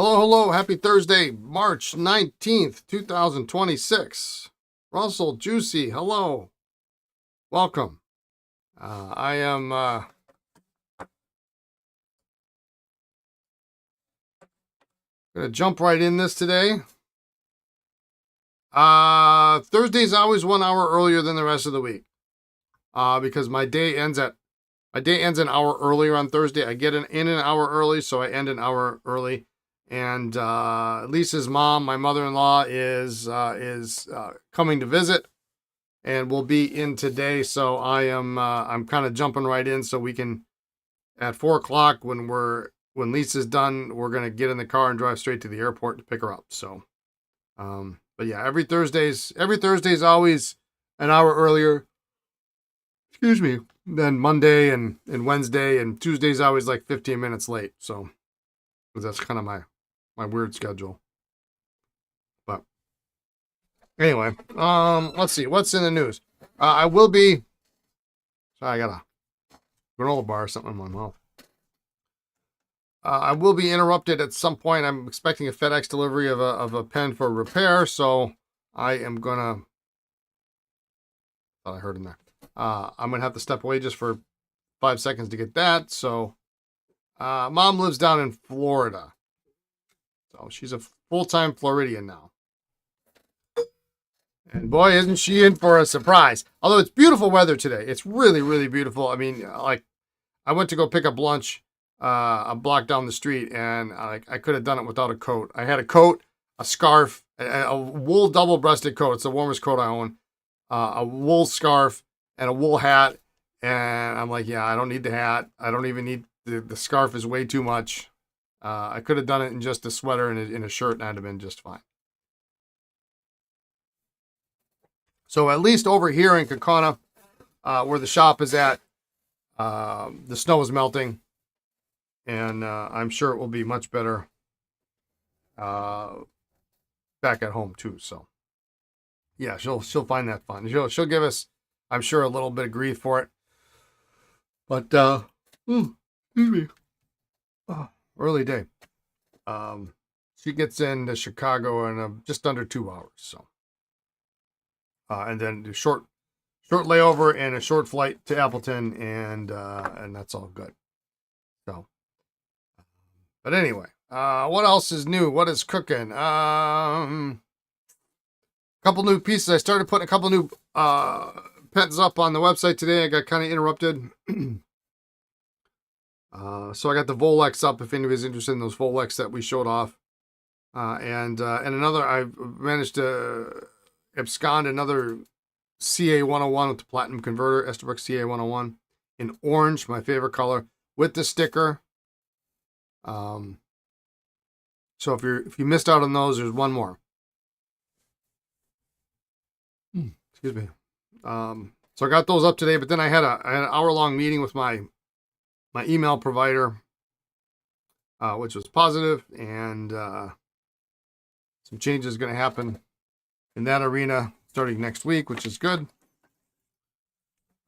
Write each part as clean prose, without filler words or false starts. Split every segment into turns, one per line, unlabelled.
Hello, hello. Happy Thursday, March 19th, 2026. Russell, Juicy, hello. Welcome. I am going to jump right in this today. Thursday's always 1 hour earlier than the rest of the week. Because my day ends an hour earlier on Thursday. I get in an hour early, so I end an hour early. And Lisa's mom, my mother-in-law, is coming to visit, and will be in today. So I'm kind of jumping right in, so we can at 4 o'clock when Lisa's done, we're gonna get in the car and drive straight to the airport to pick her up. So, but yeah, every Thursday's always an hour earlier. Excuse me. Than Monday and Wednesday, and Tuesday's always like 15 minutes late. So, because that's kind of my weird schedule. But anyway, let's see what's in the news. I will be. Sorry, I got a granola bar or something in my mouth. I will be interrupted at some point. I'm expecting a FedEx delivery of a pen for repair, so I am gonna. Thought I heard in there. I'm gonna have to step away just for 5 seconds to get that. So, Mom lives down in Florida. So she's a full-time Floridian now. And boy, isn't she in for a surprise. Although it's beautiful weather today. It's really, really beautiful. I mean, like, I went to go pick up lunch a block down the street, and I could have done it without a coat. I had a coat, a scarf, a wool double-breasted coat. It's the warmest coat I own. A wool scarf and a wool hat. And I'm like, yeah, I don't need the hat. I don't even need the scarf is way too much. I could have done it in just a sweater and in a shirt, and I'd have been just fine. So at least over here in Kaukauna, where the shop is at, the snow is melting, and I'm sure it will be much better back at home too. So yeah, she'll find that fun. She'll give us, I'm sure, a little bit of grief for it. But excuse me. Early day. She gets into Chicago in just under 2 hours. So, and then the short layover and a short flight to Appleton, and that's all good. So, but anyway, what else is new? What is cooking? Couple new pieces. I started putting a couple new pens up on the website today. I got kind of interrupted. So I got the Volex up if anybody's interested in those Volex that we showed off. And another, I've managed to abscond another CA 101 with the platinum converter, Esterbrook CA 101 in orange, my favorite color, with the sticker. So if you missed out on those, there's one more. Excuse me. So I got those up today, but then I had an hour-long meeting with my email provider, which was positive, and some changes going to happen in that arena starting next week, which is good.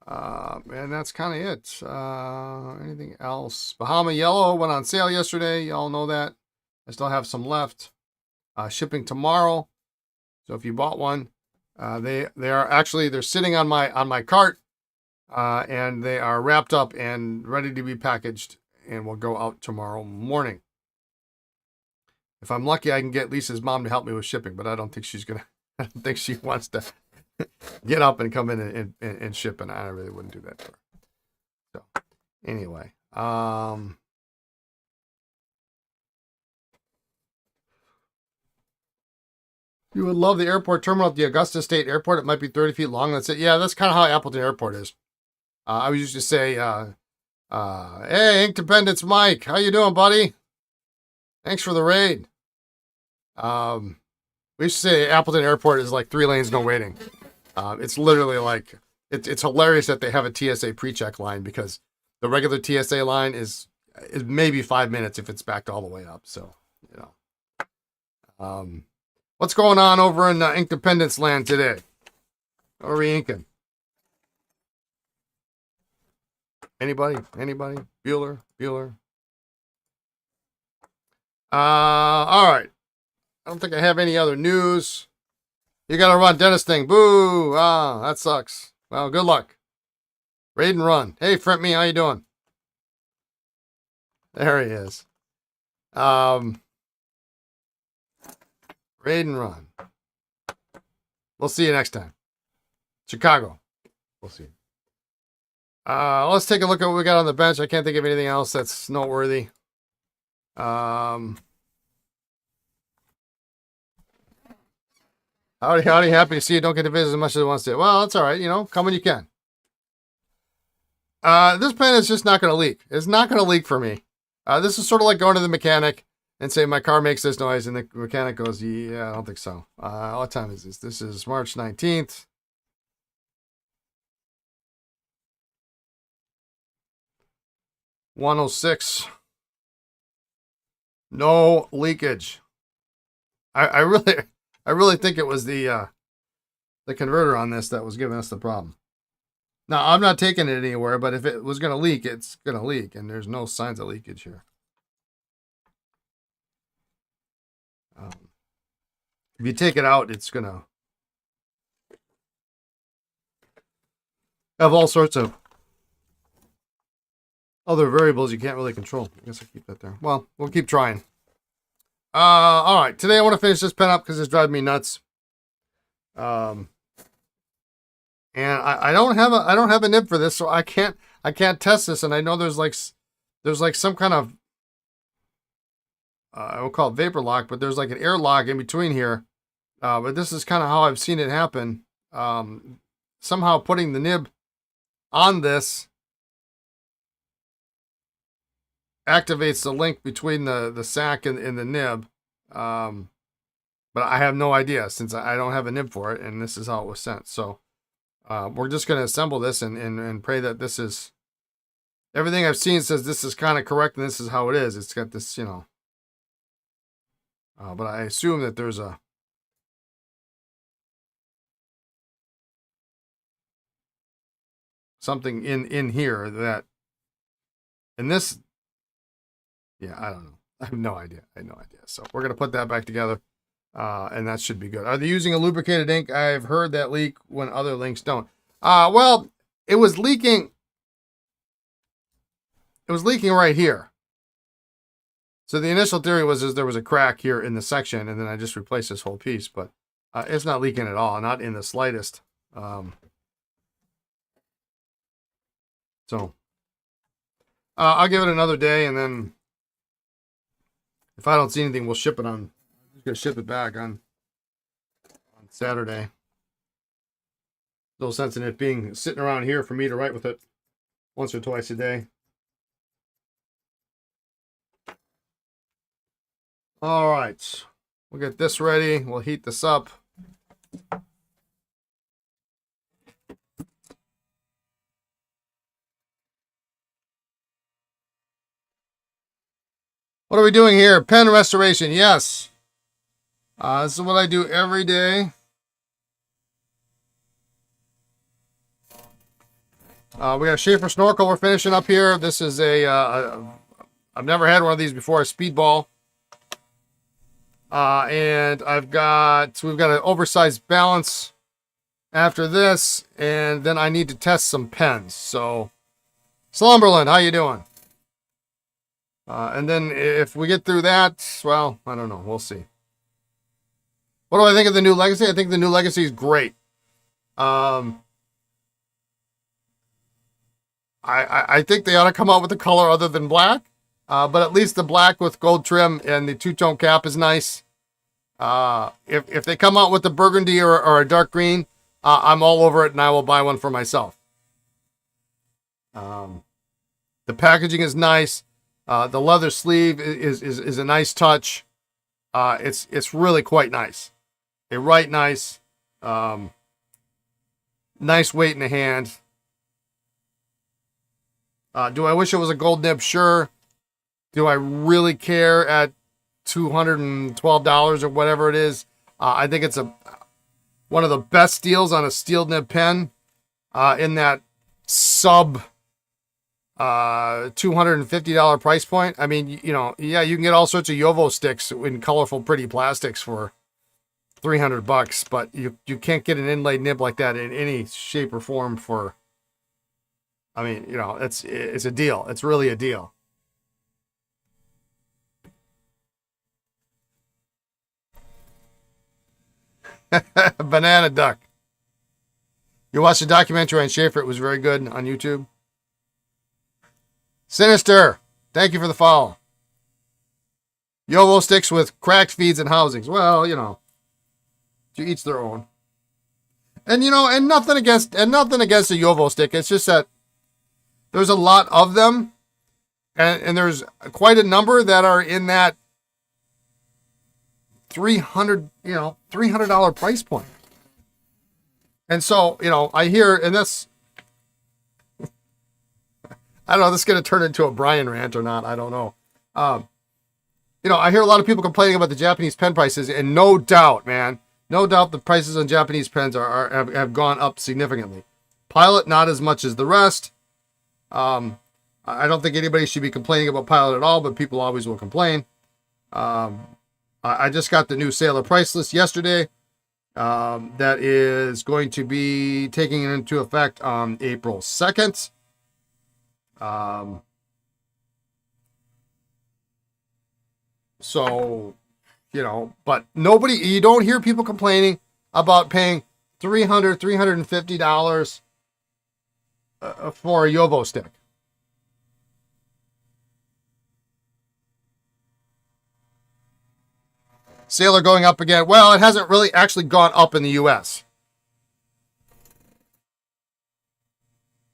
And that's kind of it. Anything else? Bahama Yellow went on sale yesterday. Y'all know that. I still have some left. Shipping tomorrow. So if you bought one, they're sitting on my cart. And they are wrapped up and ready to be packaged, and will go out tomorrow morning. If I'm lucky, I can get Lisa's mom to help me with shipping, but I don't think she's gonna. I don't think she wants to get up and come in and ship, and I really wouldn't do that for her. So, anyway, you would love the airport terminal at the Augusta State Airport. It might be 30 feet long. That's it. Yeah, that's kind of how Appleton Airport is. I used to say, hey, Ink Dependence Mike, how you doing, buddy? Thanks for the raid. We used to say Appleton Airport is like 3 lanes, no waiting. It's literally like, it's hilarious that they have a TSA pre-check line, because the regular TSA line is maybe 5 minutes if it's backed all the way up. So, you know. What's going on over in Ink Dependence land today? What are we inking? Anybody? Bueller? All right. I don't think I have any other news. You got to run dentist thing. Boo. Ah, that sucks. Well, good luck. Raid and run. Hey, Front Me, how you doing? There he is. Raid and run. We'll see you next time. Chicago. We'll see. Let's take a look at what we got on the bench. I can't think of anything else that's noteworthy. Howdy, happy to see you. Don't get to visit as much as it wants to. Well, that's all right. You know, come when you can. This pen is just not going to leak. It's not going to leak for me. This is sort of like going to the mechanic and say, my car makes this noise, and the mechanic goes, yeah, I don't think so. What time is this? This is March 19th. $1:06. No leakage. I really think it was the converter on this that was giving us the problem. Now, I'm not taking it anywhere, but if it was going to leak, it's going to leak, and there's no signs of leakage here. If you take it out, it's going to have all sorts of other variables you can't really control. I guess I'll keep that there. Well, we'll keep trying. All right. Today I want to finish this pen up because it's driving me nuts. And I don't have a nib for this, so I can't test this. And I know there's like some kind of I will call it vapor lock, but there's like an air lock in between here. But this is kind of how I've seen it happen. Somehow putting the nib on this activates the link between the sack and the nib. But I have no idea since I don't have a nib for it, and this is how it was sent. So we're just going to assemble this and pray that this is everything I've seen says this is kind of correct, and this is how it is. It's got this, you know. But I assume that there's something in here that, and this, yeah, I don't know. I have no idea. So we're going to put that back together, and that should be good. Are they using a lubricated ink? I've heard that leak when other links don't. Well, it was leaking. It was leaking right here. So the initial theory was there was a crack here in the section, and then I just replaced this whole piece, but it's not leaking at all, not in the slightest. So I'll give it another day, and then if I don't see anything, we'll ship it on. I'm just gonna ship it back on Saturday. No sense in it being sitting around here for me to write with it once or twice a day. All right, we'll get this ready. We'll heat this up. What are we doing here? Pen restoration. Yes. This is what I do every day. We got a Sheaffer Snorkel we're finishing up here. This is I've never had one of these before, a speedball. And we've got an Oversize Balance after this, and then I need to test some pens. So, Slumberland, how you doing? And then if we get through that, well, I don't know. We'll see. What do I think of the new Legacy? I think the new Legacy is great. I think they ought to come out with a color other than black. But at least the black with gold trim and the two-tone cap is nice. If they come out with the burgundy or a dark green, I'm all over it, and I will buy one for myself. The packaging is nice. The leather sleeve is a nice touch. It's really quite nice. They write nice. Nice weight in the hand. Do I wish it was a gold nib? Sure. Do I really care at $212 or whatever it is? I think it's one of the best deals on a steel nib pen in that sub $250 price point. I mean, you know, yeah, you can get all sorts of Yovo sticks in colorful, pretty plastics for $300, but you can't get an inlaid nib like that in any shape or form for, I mean, you know, it's a deal. It's really a deal. Banana duck. You watched the documentary on Sheaffer. It was very good on YouTube. Sinister. Thank you for the follow. Yovo sticks with cracked feeds and housings. Well, you know, to each their own. And, you know, and nothing against a Yovo stick. It's just that there's a lot of them. And there's quite a number that are in that $300 price point. And so, you know, I hear, and that's, I don't know, this is going to turn into a Brian rant or not. I don't know. You know, I hear a lot of people complaining about the Japanese pen prices, and no doubt, man, no doubt the prices on Japanese pens have gone up significantly. Pilot, not as much as the rest. I don't think anybody should be complaining about Pilot at all, but people always will complain. I just got the new Sailor price list yesterday. That is going to be taking into effect on April 2nd. So, you know, but you don't hear people complaining about paying $350 for a Yovo stick. Sailor going up again. Well, it hasn't really actually gone up in the U.S.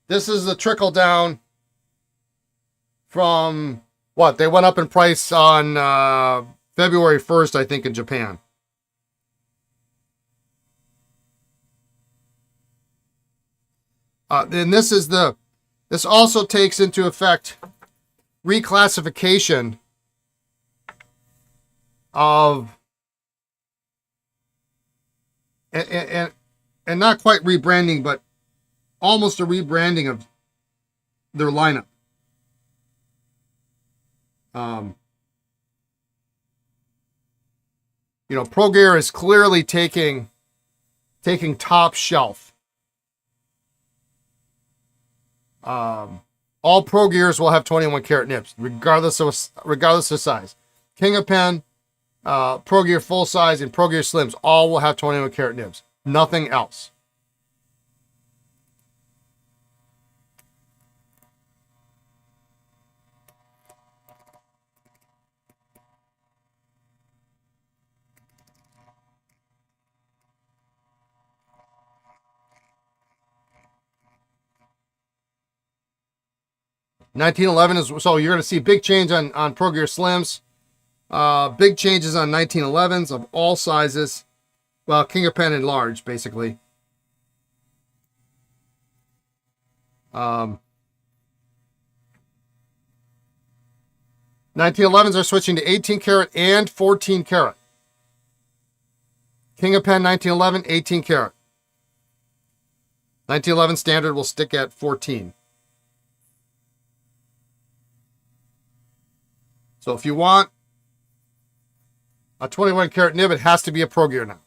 This is the trickle down from what? They went up in price on February 1st, I think, in Japan. Then this also takes into effect reclassification of and not quite rebranding, but almost a rebranding of their lineup. You know, Pro Gear is clearly taking top shelf. All Pro Gears will have 21 karat nibs, regardless of size. King of Pen, Pro Gear full size, and Pro Gear Slims all will have 21 karat nibs. Nothing else. $1911 is, so you're going to see big change on Pro Gear Slims. Big changes on 1911s of all sizes. Well, King of Pen and large, basically. 1911s are switching to 18 karat and 14 karat. King of Pen 1911, 18 karat. 1911 standard will stick at 14. So if you want a 21 karat nib, it has to be a Pro Gear now.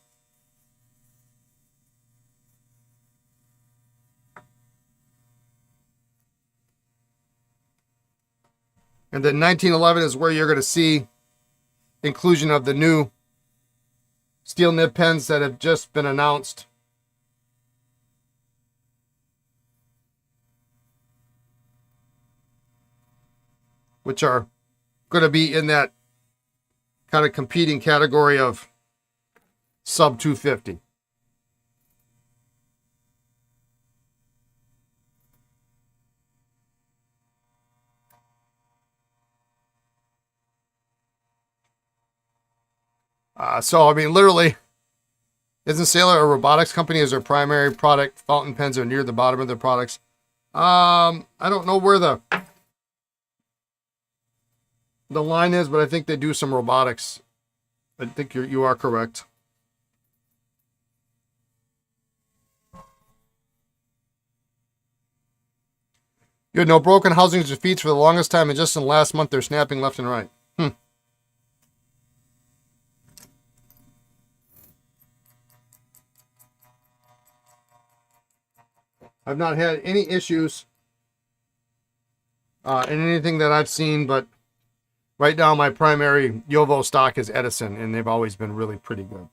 And then 1911 is where you're going to see inclusion of the new steel nib pens that have just been announced. Which are going to be in that kind of competing category of sub 250. So, I mean, literally, isn't Sailor a robotics company? Is their primary product fountain pens are near the bottom of their products? I don't know where the line is, but I think they do some robotics. I think you are correct. You had no broken housings or feet for the longest time, and just in the last month they're snapping left and right. I've not had any issues in anything that I've seen, but right now my primary Yovo stock is Edison, and they've always been really pretty good.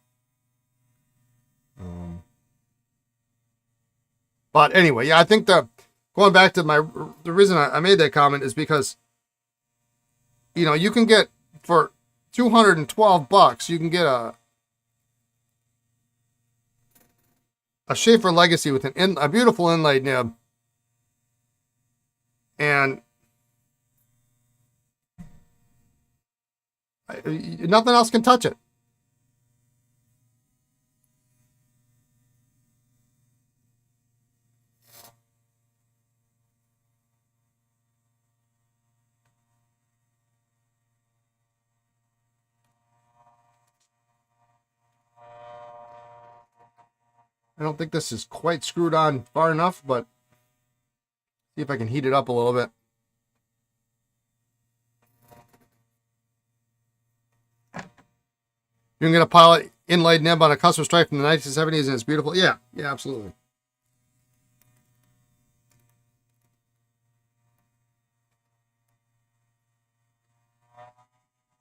But anyway, yeah, I think going back to the reason I made that comment is because, you know, you can get for $212, you can get a Sheaffer Legacy with a beautiful inlaid nib, and nothing else can touch it. I don't think this is quite screwed on far enough, but see if I can heat it up a little bit. You can get a pilot inlaid nib on a custom stripe from the 1970s, and it's beautiful. Yeah, absolutely.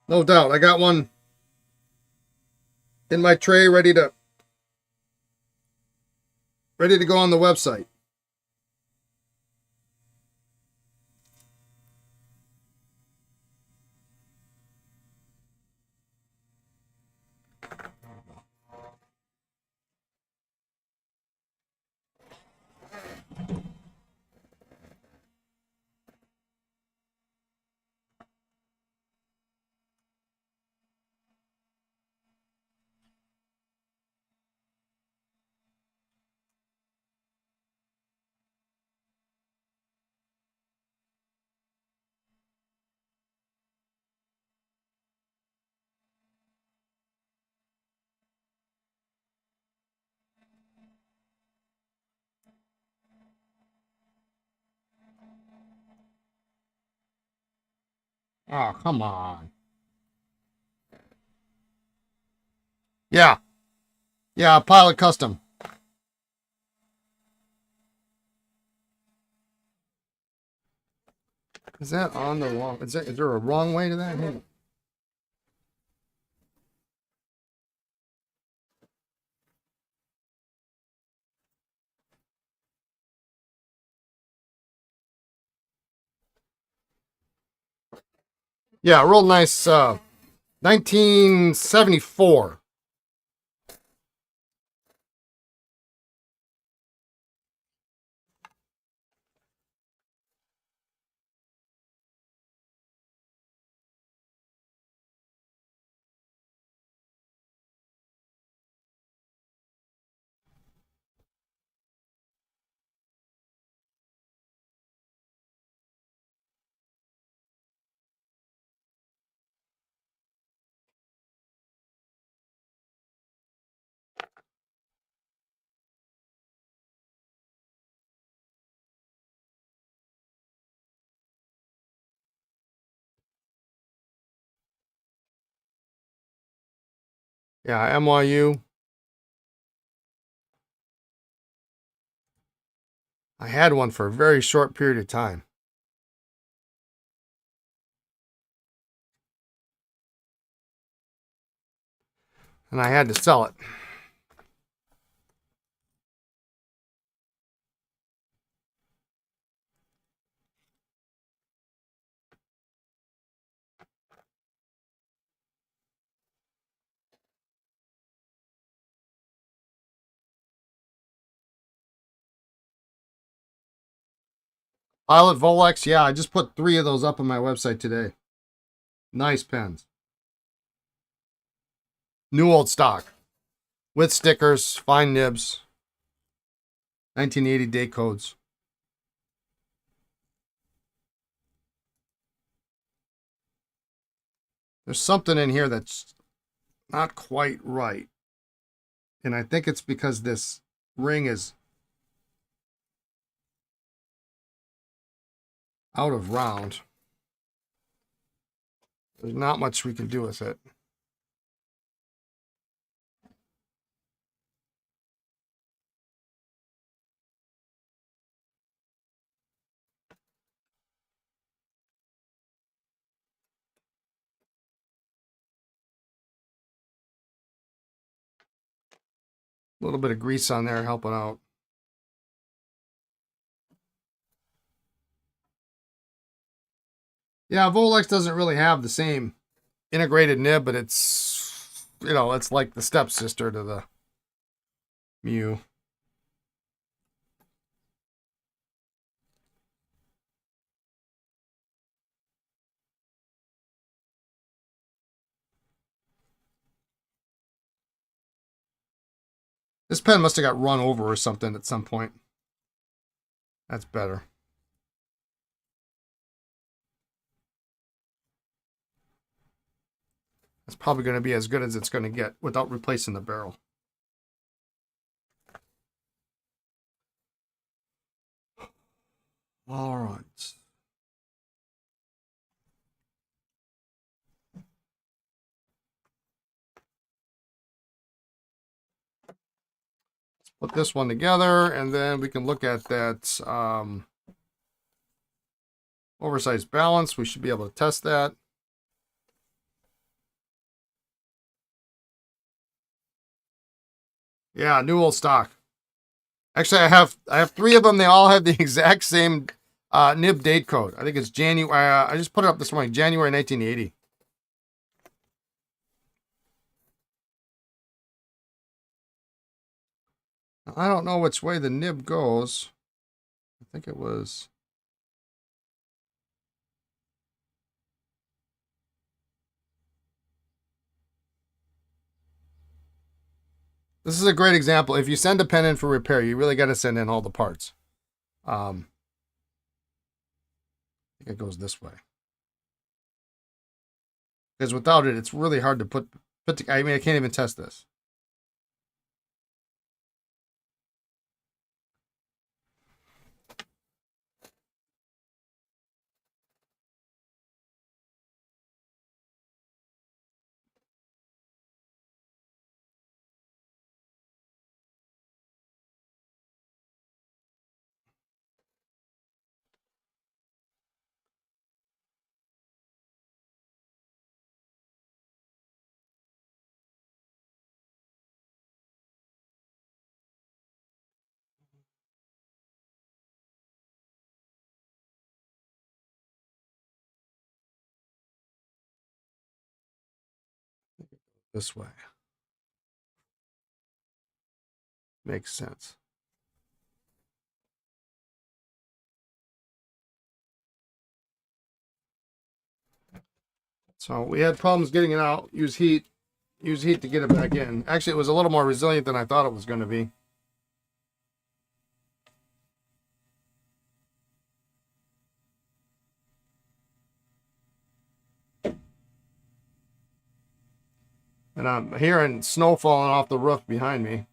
No doubt. I got one in my tray ready to go on the website. Oh, come on. Yeah. Yeah, pilot custom. Is that on the wrong? Is there a wrong way to that? Hey. Yeah, real nice 1974. Yeah, MYU. I had one for a very short period of time. And I had to sell it. Pilot Volex, yeah, I just put 3 of those up on my website today. Nice pens. New old stock. With stickers, fine nibs. 1980 day codes. There's something in here that's not quite right. And I think it's because this ring is out of round. There's not much we can do with it. A little bit of grease on there helping out. Yeah, Volex doesn't really have the same integrated nib, but it's, you know, it's like the stepsister to the Mew. This pen must have got run over or something at some point. That's better. That's probably going to be as good as it's going to get without replacing the barrel. All right. Let's put this one together, and then we can look at that Oversize Balance. We should be able to test that. Yeah, new old stock. Actually, I have 3 of them. They all have the exact same nib date code. I think it's January. I just put it up this morning, January 1980. I don't know which way the nib goes. I think it was. This is a great example. If you send a pen in for repair, you really got to send in all the parts. I think it goes this way. Because without it, it's really hard to put I mean, I can't even test this. This way. Makes sense. So we had problems getting it out. Use heat to get it back in. Actually, it was a little more resilient than I thought it was going to be. And I'm hearing snow falling off the roof behind me.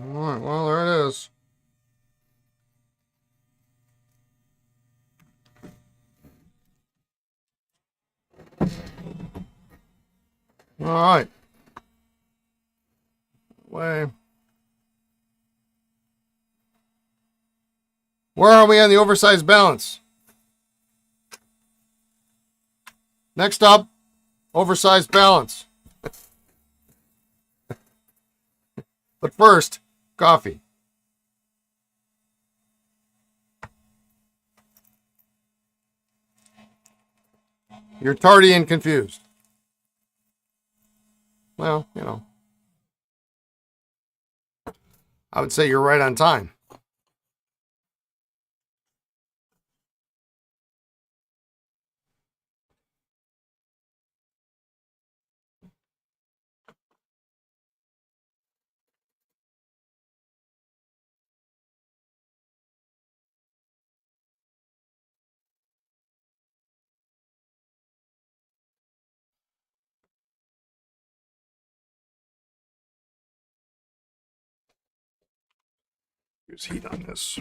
All right, well, there it is. All right. Way. Where are we on the oversized balance? Next up, oversized balance. But first, coffee. You're tardy and confused. Well, you know, I would say you're right on time. Use heat on this.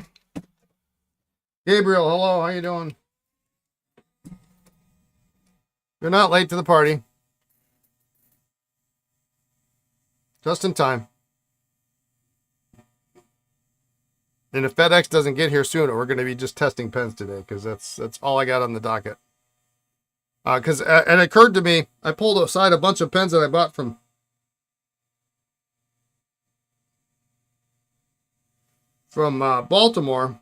Gabriel, hello, how you doing? You're not late to the party. Just in time. And if FedEx doesn't get here sooner, we're going to be just testing pens today because that's all I got on the docket. Because it occurred to me, I pulled aside a bunch of pens that I bought from Baltimore,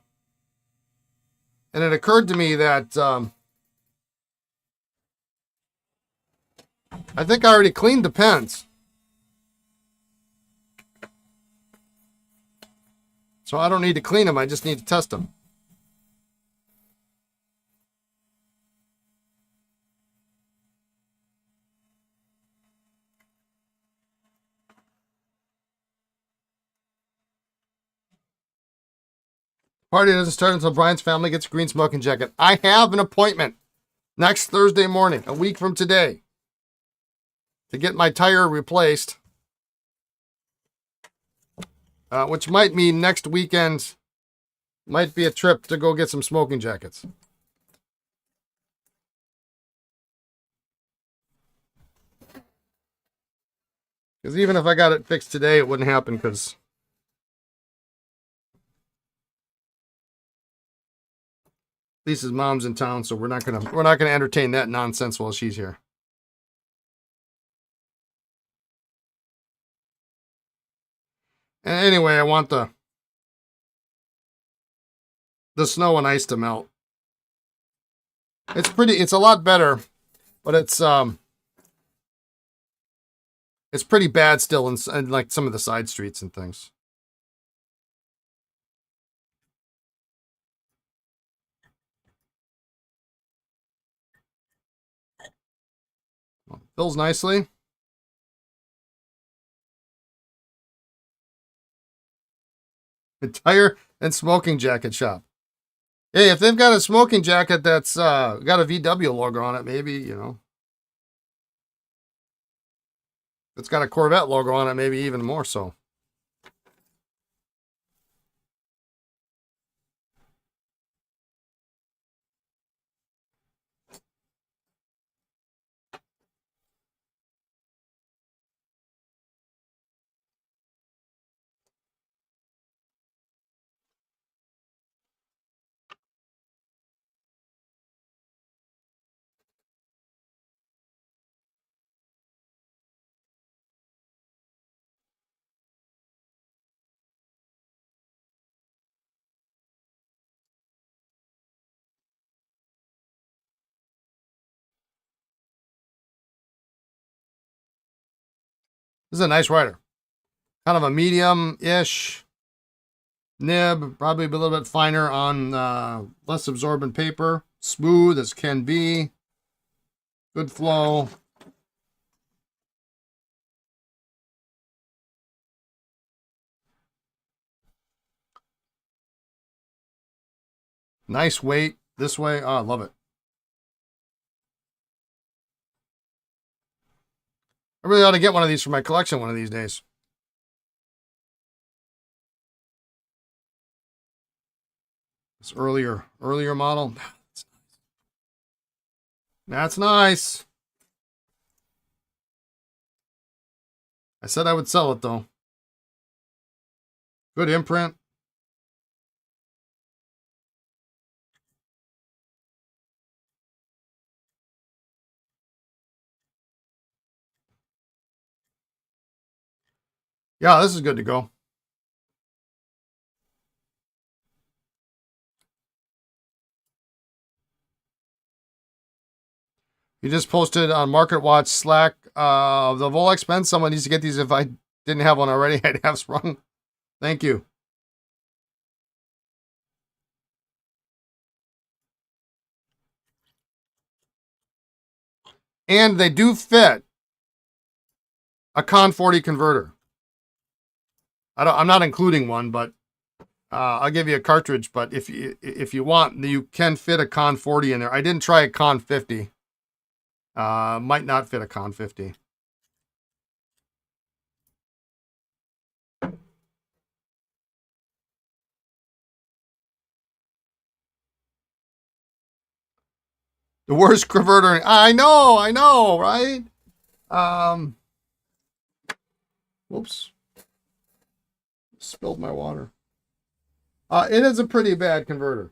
and it occurred to me that I think I already cleaned the pens. So I don't need to clean them, I just need to test them. Party doesn't start until Brian's family gets a green smoking jacket. I have an appointment next Thursday morning, a week from today, to get my tire replaced, which might mean next weekend might be a trip to go get some smoking jackets. Because even if I got it fixed today, it wouldn't happen because Lisa's mom's in town, so we're not gonna entertain that nonsense while she's here. And anyway, I want the snow and ice to melt. It's a lot better, but it's pretty bad still in like some of the side streets and things. Well, fills nicely. A tire and smoking jacket shop. Hey, if they've got a smoking jacket that's got a VW logo on it, maybe, you know. If it's got a Corvette logo on it, maybe even more so. This is a nice writer. Kind of a medium-ish nib, probably a little bit finer on less absorbent paper. Smooth as can be. Good flow. Nice weight this way. Oh, I love it. I really ought to get one of these for my collection one of these days. This earlier model. That's nice. I said I would sell it though. Good imprint. Yeah, this is good to go. You just posted on Market Watch Slack the Volex pen. Someone needs to get these. If I didn't have one already, I'd have sprung. Thank you. And they do fit a Con 40 converter. I'm not including one, but I'll give you a cartridge. But if you want, you can fit a Con 40 in there. I didn't try a Con 50. Might not fit a Con 50. The worst converter. I know, right? Whoops. Spilled my water. It is a pretty bad converter.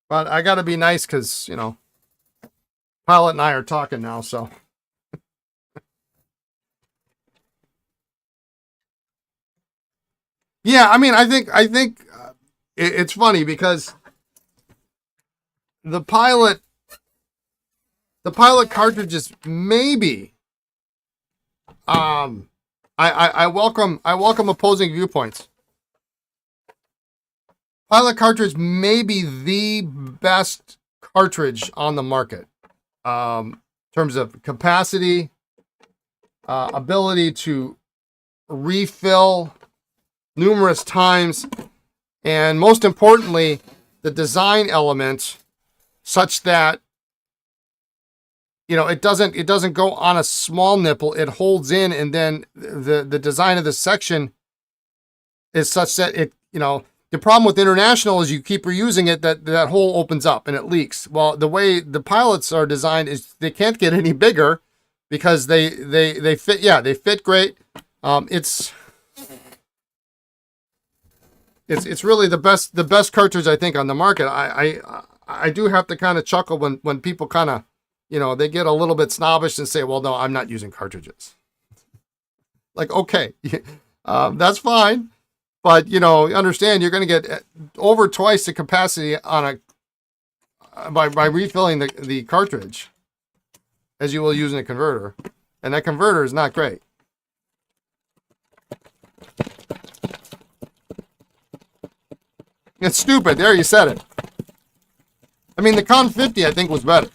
But I got to be nice because, you know, Pilot and I are talking now, so. Yeah, I mean, I think it's funny because the Pilot cartridges maybe. I welcome opposing viewpoints. Pilot cartridge may be the best cartridge on the market. In terms of capacity, ability to refill numerous times, and most importantly, the design elements such that, you know, it doesn't go on a small nipple. It holds in, and then the design of the section is such that it, you know, the problem with International is you keep reusing it, that hole opens up and it leaks. Well, the way the Pilots are designed is they can't get any bigger because they fit. Yeah, they fit great. It's really the best cartridge I think on the market. I do have to kind of chuckle when people kind of, you know, they get a little bit snobbish and say, well, no, I'm not using cartridges. Like, okay, that's fine. But, you know, understand you're going to get over twice the capacity on by refilling the cartridge as you will using a converter. And that converter is not great. It's stupid. There, you said it. I mean, the Con 50, I think, was better.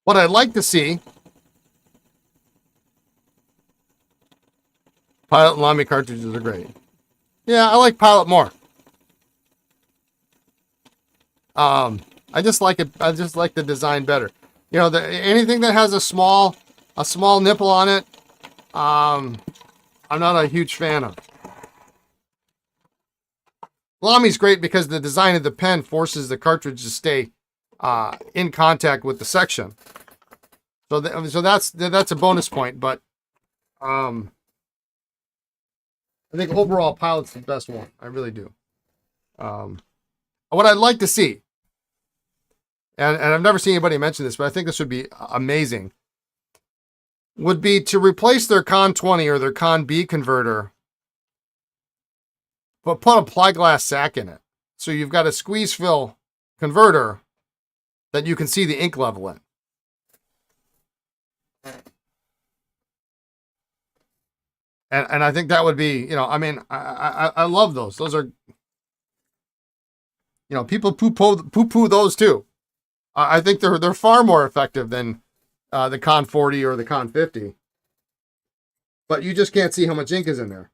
What I'd like to see, Pilot and Lamy cartridges are great. Yeah, I like Pilot more. I just like it. I just like the design better. You know, anything that has a small nipple on it, I'm not a huge fan of. Lamy's great because the design of the pen forces the cartridge to stay in contact with the section. So that's a bonus point, but I think overall Pilot's the best one. I really do. What I'd like to see, and I've never seen anybody mention this, but I think this would be amazing, would be to replace their Con 20 or their Con B converter, but put a plyglass sack in it. So you've got a squeeze fill converter that you can see the ink level in. And I think that would be, you know, I mean, I love those. Those are, you know, people poo-poo those too. I think they're far more effective than the Con 40 or the Con 50. But you just can't see how much ink is in there.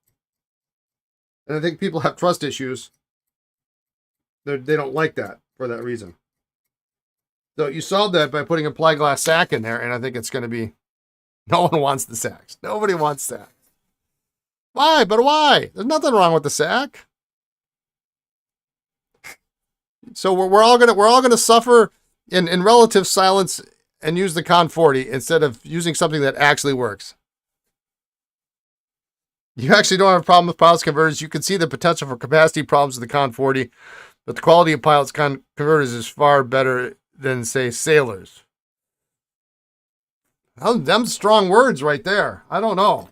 And I think people have trust issues. They don't like that for that reason. So you solve that by putting a plyglass sack in there, and I think it's going to be No one wants the sacks. Nobody wants sacks. Why? But why? There's nothing wrong with the sack. So we're all gonna suffer in relative silence and use the Con 40 instead of using something that actually works. You actually don't have a problem with pilots converters. You can see the potential for capacity problems with the Con 40, but the quality of pilots converters is far better than, say, sailors. Them strong words right there. I don't know.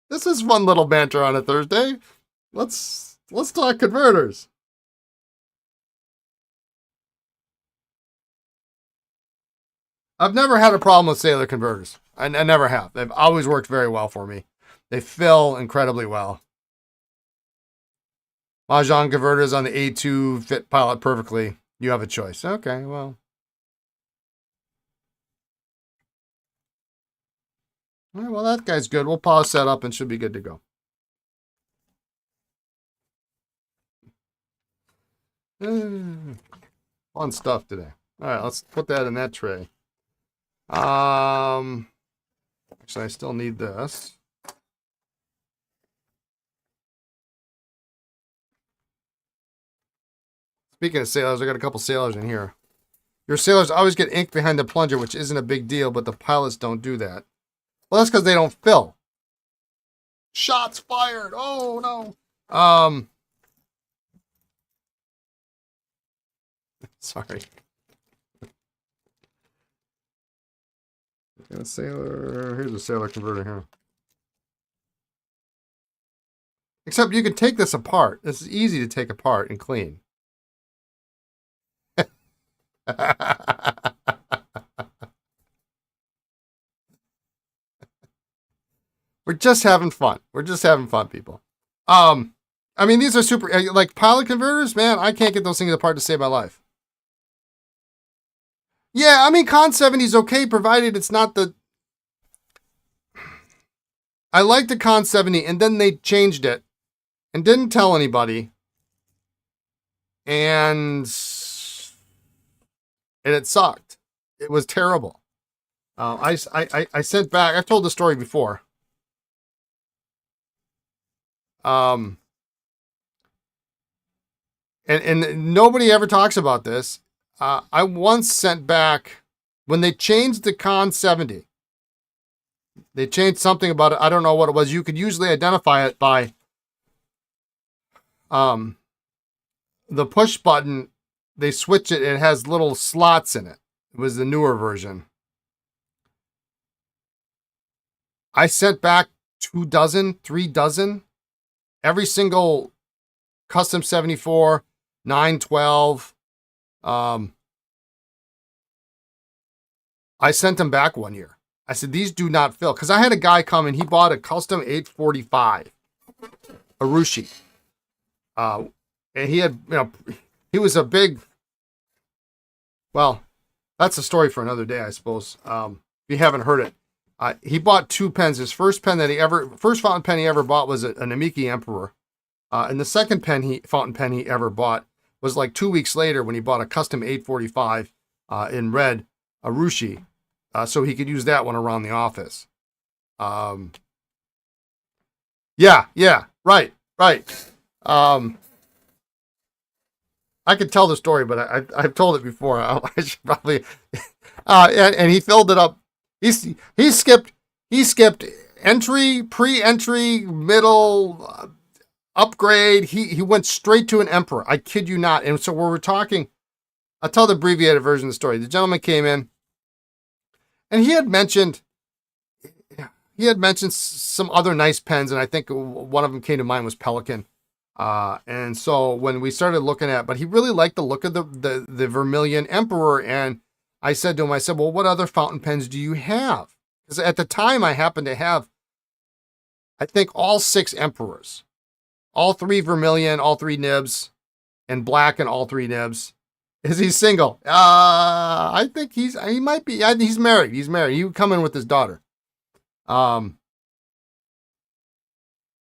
This is fun little banter on a Thursday. Let's talk converters. I've never had a problem with sailor converters. I never have. They've always worked very well for me. They fill incredibly well. Mahjong converters on the A2 fit pilot perfectly. You have a choice. Okay, well. All right, well, that guy's good. We'll pause that up and should be good to go. Fun stuff today. All right, let's put that in that tray. Actually, I still need this. Speaking of sailors, I got a couple sailors in here. Your sailors always get ink behind the plunger, which isn't a big deal, but the pilots don't do that. Well, that's because they don't fill. Shots fired. Oh, no. Sorry. Got a sailor. Here's a sailor converter here. Except you can take this apart. This is easy to take apart and clean. We're just having fun. We're just having fun, people. I mean, these are super, like pilot converters, man, I can't get those things apart to save my life. Yeah, I mean, Con 70 is okay, provided it's not the... I like the Con 70, and then they changed it, and didn't tell anybody, and it sucked. It was terrible. I sent back, I've told the story before. And nobody ever talks about this. I once sent back, when they changed the Con 70, they changed something about it. I don't know what it was. You could usually identify it by the push button. They switch it. It has little slots in it. It was the newer version. I sent back 3 dozen. Every single custom 74, 912. I sent them back one year. I said, these do not fill. Because I had a guy come and he bought a custom 845 Arushi. And he had, he was a big, well, that's a story for another day, I suppose. If you haven't heard it. He bought 2 pens. His first fountain pen he ever bought was an Namiki Emperor. And the second fountain pen he ever bought was like 2 weeks later when he bought a custom 845 in red Arushi. So he could use that one around the office. Yeah, right. I could tell the story, but I've told it before. I should probably. And he filled it up. He skipped entry, pre-entry, middle, upgrade. He went straight to an Emperor. I kid you not. And so we're talking. I'll tell the abbreviated version of the story. The gentleman came in, and he had mentioned some other nice pens, and I think one of them came to mind was Pelican. And so when we started looking at, but he really liked the look of the Vermilion Emperor, and I said to him, well, what other fountain pens do you have? Because at the time I happened to have, I think, all 6 Emperors, all 3 Vermilion, all 3 nibs, and black and all 3 nibs. Is he single? I think he might be. He's married. He would come in with his daughter. And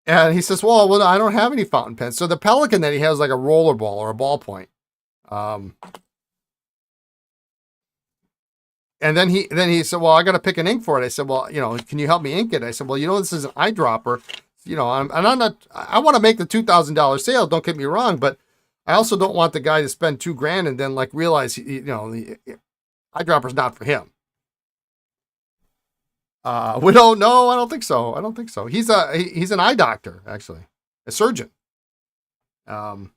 he says, well, I don't have any fountain pens. So the Pelican that he has like a rollerball or a ballpoint. And then he said, well, I got to pick an ink for it. I said, well, can you help me ink it? I said, well, this is an eyedropper. I'm not. I want to make the $2,000 sale. Don't get me wrong, but I also don't want the guy to spend $2,000 and then like realize the eyedropper's not for him. We don't know. I don't think so. I don't think so. He's an eye doctor, actually, a surgeon. And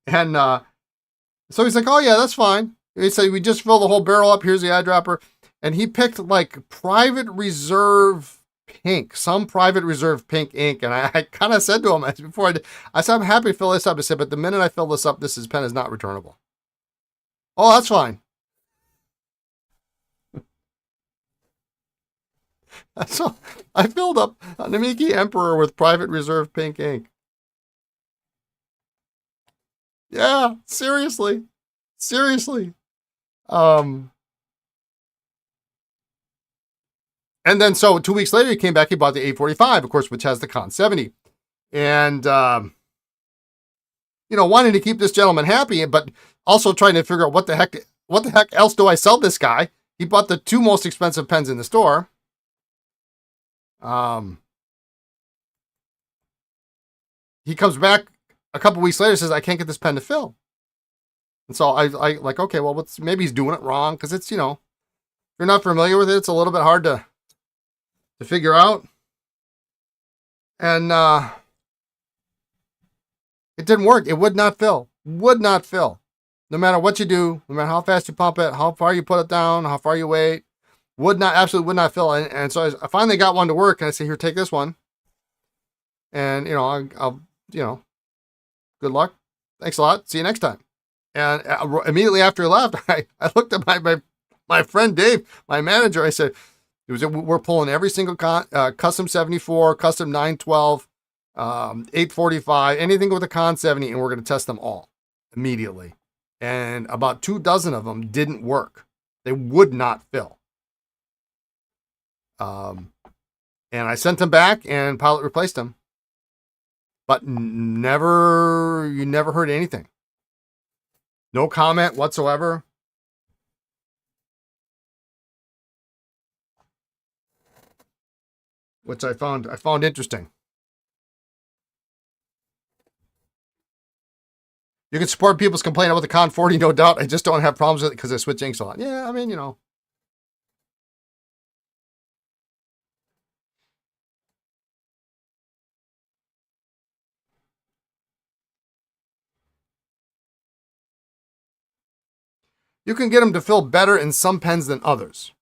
so he's like, oh yeah, that's fine. He said, we just fill the whole barrel up. Here's the eyedropper. And he picked like private reserve pink, some private reserve pink ink. And I kind of said to him before I said, I'm happy to fill this up. I said, but the minute I fill this up, this pen is not returnable. Oh, that's fine. So I filled up a Namiki Emperor with private reserve pink ink. Yeah, seriously. Seriously. And then so 2 weeks later, he came back, he bought the 845, of course, which has the Con 70. And, wanting to keep this gentleman happy, but also trying to figure out what the heck else do I sell this guy? He bought the two most expensive pens in the store. He comes back a couple weeks later, says, I can't get this pen to fill. And so I like, okay, well, maybe he's doing it wrong. Cause it's, if you're not familiar with it, it's a little bit hard to figure out. And, it didn't work. It would not fill. Would not fill. No matter what you do, no matter how fast you pump it, how far you put it down, how far you wait, absolutely would not fill. And so I finally got one to work, and I said, here, take this one. And, I'll good luck. Thanks a lot. See you next time. And immediately after he left, I looked at my friend Dave, my manager. I said, we're pulling every single custom 74, custom 912, 845, anything with a Con 70, and we're going to test them all immediately. And about 24 of them didn't work. They would not fill. And I sent them back, and Pilot replaced them. But you never heard anything. No comment whatsoever. Which I found interesting. You can support people's complaint about the Con 40, no doubt. I just don't have problems with it because I switch inks a lot. Yeah, I mean, You can get them to fill better in some pens than others.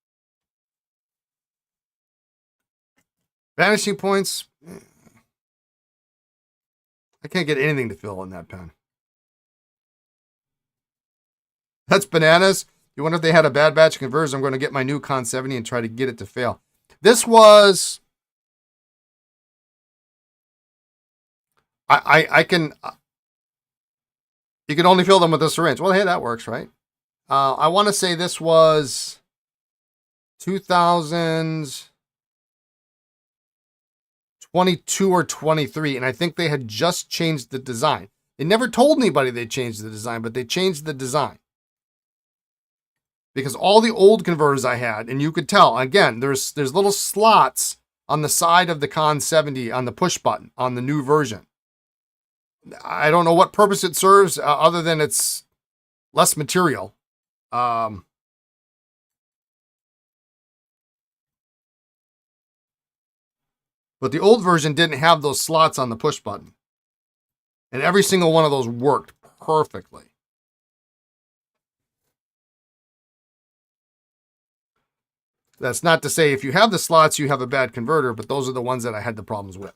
Vanishing points. I can't get anything to fill in that pen. That's bananas. You wonder if they had a bad batch of converters. I'm going to get my new Con 70 and try to get it to fail. This was... I can... You can only fill them with a syringe. Well, hey, that works, right? I want to say this was 2022 or 23, and I think they had just changed the design. They never told anybody they changed the design, but they changed the design. Because all the old converters I had, and you could tell, again, there's little slots on the side of the Con 70 on the push button on the new version. I don't know what purpose it serves other than it's less material. But the old version didn't have those slots on the push button. And every single one of those worked perfectly. That's not to say if you have the slots, you have a bad converter, but those are the ones that I had the problems with.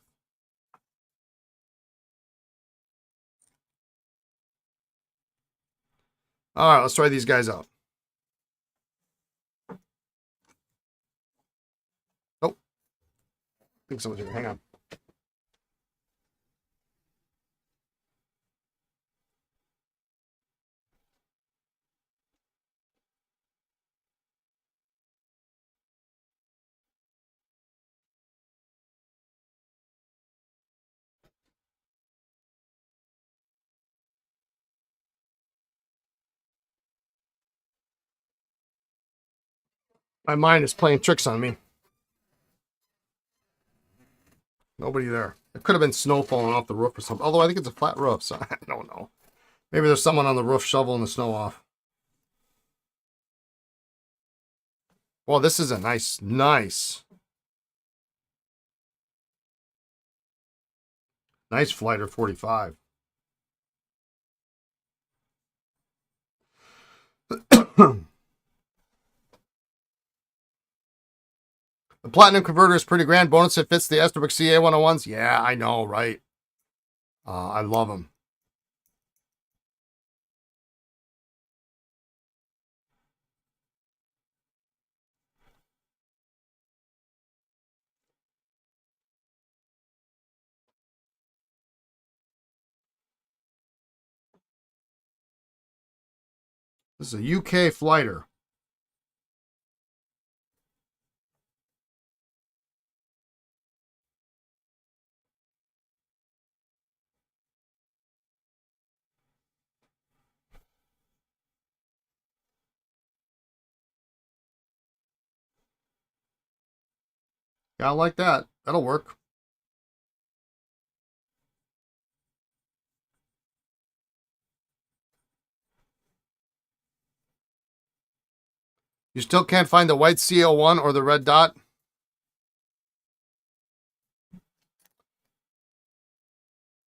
All right, let's try these guys out. Oh, I think someone's here. Hang on. My mind is playing tricks on me. Nobody there. It could have been snow falling off the roof or something. Although I think it's a flat roof, so I don't know. Maybe there's someone on the roof shoveling the snow off. Well, this is a nice. Nice Flighter 45. The Platinum Converter is pretty grand. Bonus, it fits the Esterbrook CA 101s. Yeah, I know, right? I love them. This is a UK Flighter. Yeah, I like that. That'll work. You still can't find the white CO1 or the red dot?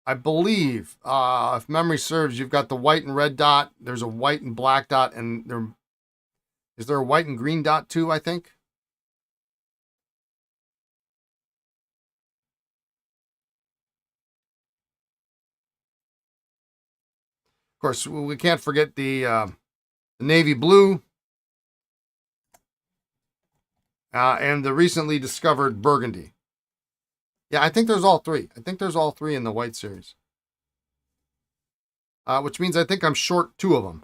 I believe, if memory serves, you've got the white and red dot. There's a white and black dot, and is there a white and green dot too, I think? Of course, we can't forget the navy blue and the recently discovered burgundy. Yeah, I think there's all three. I think there's all three in the white series. Which means I think I'm short two of them.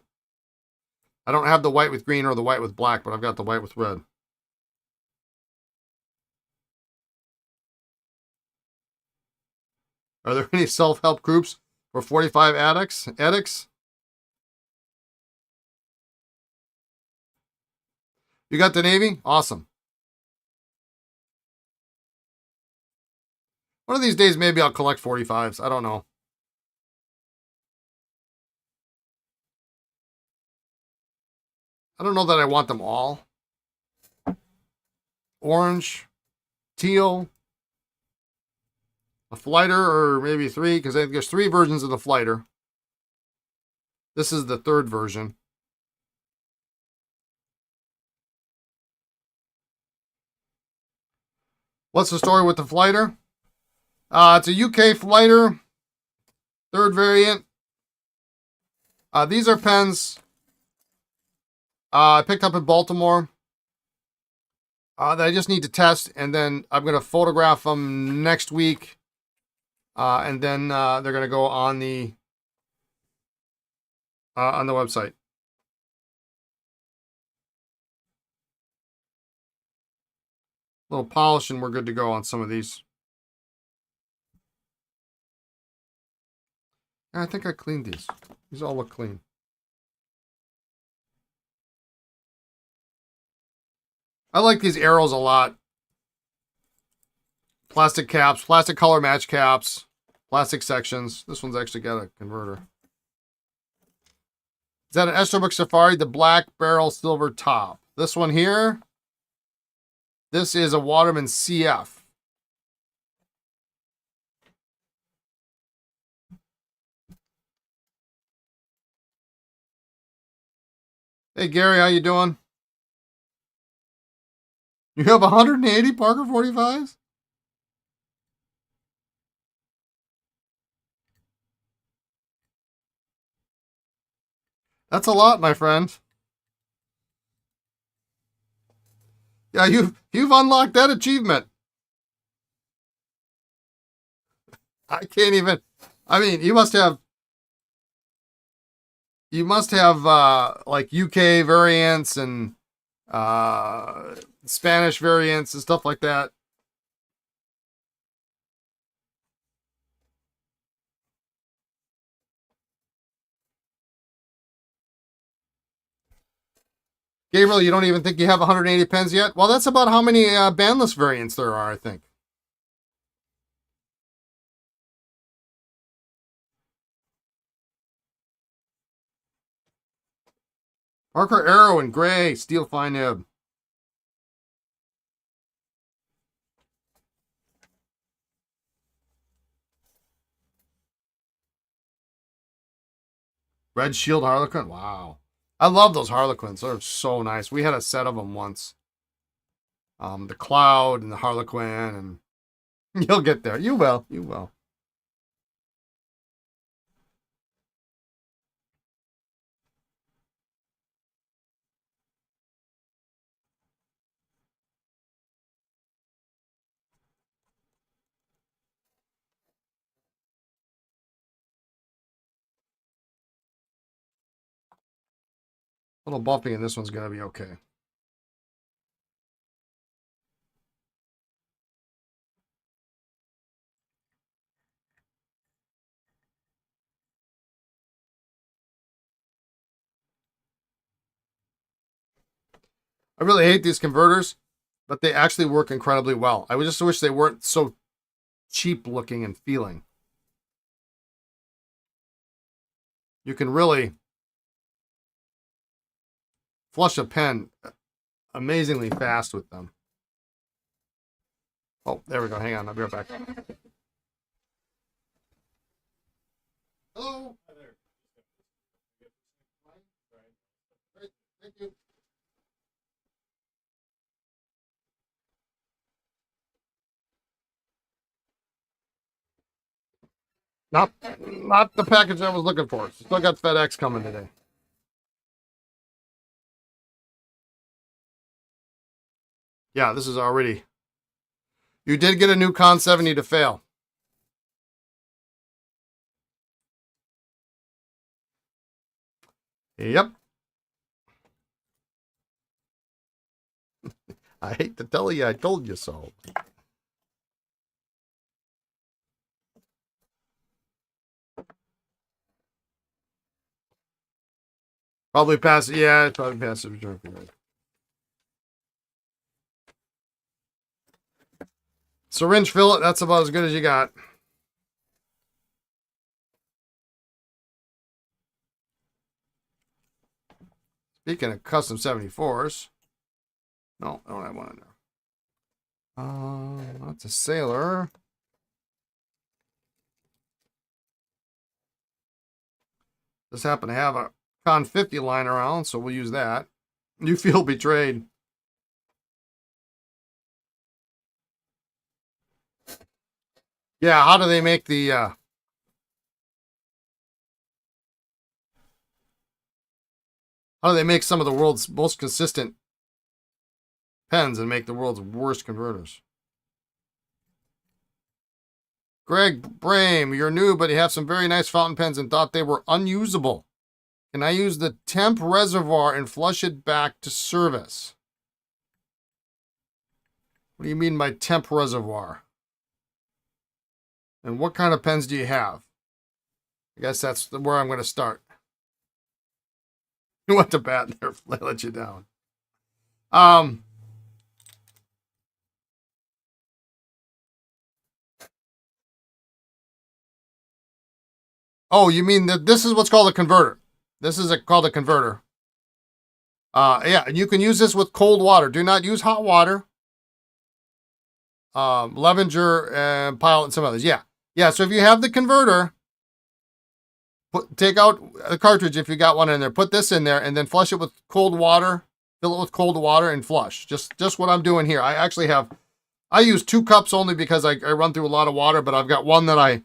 I don't have the white with green or the white with black, but I've got the white with red. Are there any self-help groups for 45 addicts? You got the Navy? Awesome. One of these days, maybe I'll collect 45s. I don't know. I don't know that I want them all. Orange, teal, a Flighter, or maybe three, because I think there's three versions of the Flighter. This is the third version. What's the story with the Flighter? It's a UK Flighter, third variant. These are pens I picked up in Baltimore that I just need to test, and then I'm going to photograph them next week, and then they're going to go on the website. A little polish, and we're good to go on some of these. I think I cleaned these. These all look clean. I like these arrows a lot. Plastic caps, plastic color match caps, plastic sections. This one's actually got a converter. Is that an Esterbrook Safari? The black barrel silver top. This one here. This is a Waterman CF. Hey Gary, how you doing? You have 180 Parker 45s? That's a lot, my friend. Yeah, you've unlocked that achievement. I can't even. I mean, you must have like UK variants and Spanish variants and stuff like that. Gabriel, you don't even think you have 180 pens yet? Well, that's about how many bandless variants there are, I think. Parker Arrow in gray, steel fine nib. Red Shield Harlequin. Wow. I love those Harlequins. They're so nice. We had a set of them once. The Cloud and the Harlequin, and you'll get there. You will. You will. A little bumpy, and this one's going to be okay. I really hate these converters, but they actually work incredibly well. I just wish they weren't so cheap looking and feeling. You can really flush a pen amazingly fast with them. Oh, there we go. Hang on. I'll be right back. Hello. Hi there. Great. Thank you. Not the package I was looking for. Still got FedEx coming today. Yeah, this is already. You did get a new Con 70 to fail. Yep. I hate to tell you, I told you so. Probably pass. Yeah, it's probably past the return period. Syringe fillet, that's about as good as you got. Speaking of custom 74s. No, I don't have one in there. That's a Sailor. Just happen to have a Con 50 lying around, so we'll use that. You feel betrayed. Yeah, how do they make the how do they make some of the world's most consistent pens and make the world's worst converters? Greg Brame, you're new, but you have some very nice fountain pens and thought they were unusable. Can I use the temp reservoir and flush it back to service? What do you mean by temp reservoir? And what kind of pens do you have? I guess that's where I'm going to start. You went to bat there. I let you down. Oh, you mean that this is what's called a converter. This is called a converter. Yeah, and you can use this with cold water. Do not use hot water. Levenger and Pilot and some others. Yeah. Yeah, so if you have the converter, take out a cartridge if you got one in there. Put this in there and then flush it with cold water. Fill it with cold water and flush. Just what I'm doing here. I use 2 cups only because I run through a lot of water, but I've got one that I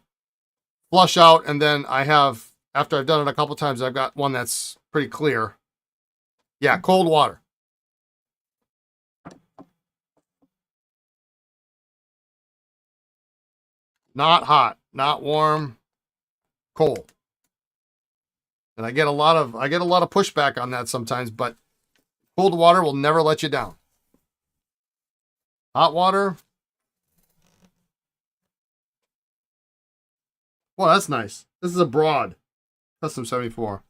flush out, and then I have, after I've done it a couple times, I've got one that's pretty clear. Yeah, cold water. Not hot, not warm, cold. And I get a lot of pushback on that sometimes, but cold water will never let you down. Hot water. Well, that's nice. This is a broad. Custom 74.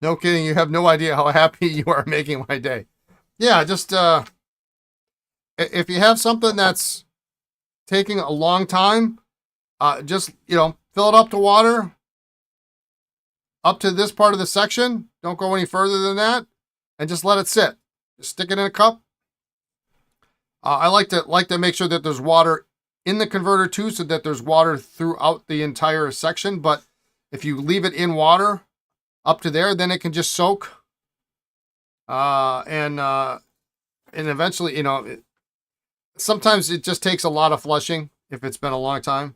No kidding. You have no idea how happy you are making my day. Yeah, just if you have something that's taking a long time, just, fill it up to water up to this part of the section. Don't go any further than that, and just let it sit. Just stick it in a cup. I like to make sure that there's water in the converter too, so that there's water throughout the entire section. But if you leave it in water up to there, then it can just soak. And eventually, sometimes it just takes a lot of flushing if it's been a long time.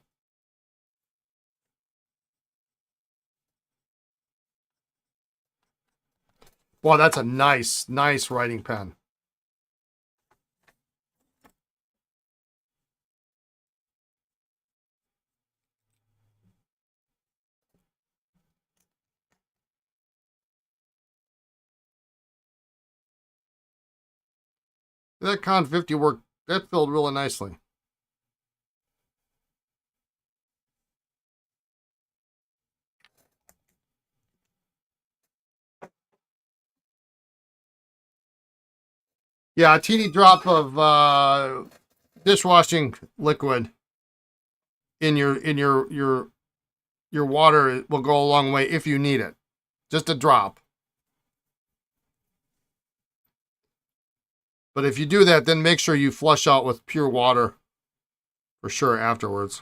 Wow, that's a nice writing pen. That Con 50 worked. That filled really nicely. Yeah, a teeny drop of dishwashing liquid in your water will go a long way if you need it. Just a drop. But if you do that, then make sure you flush out with pure water for sure afterwards.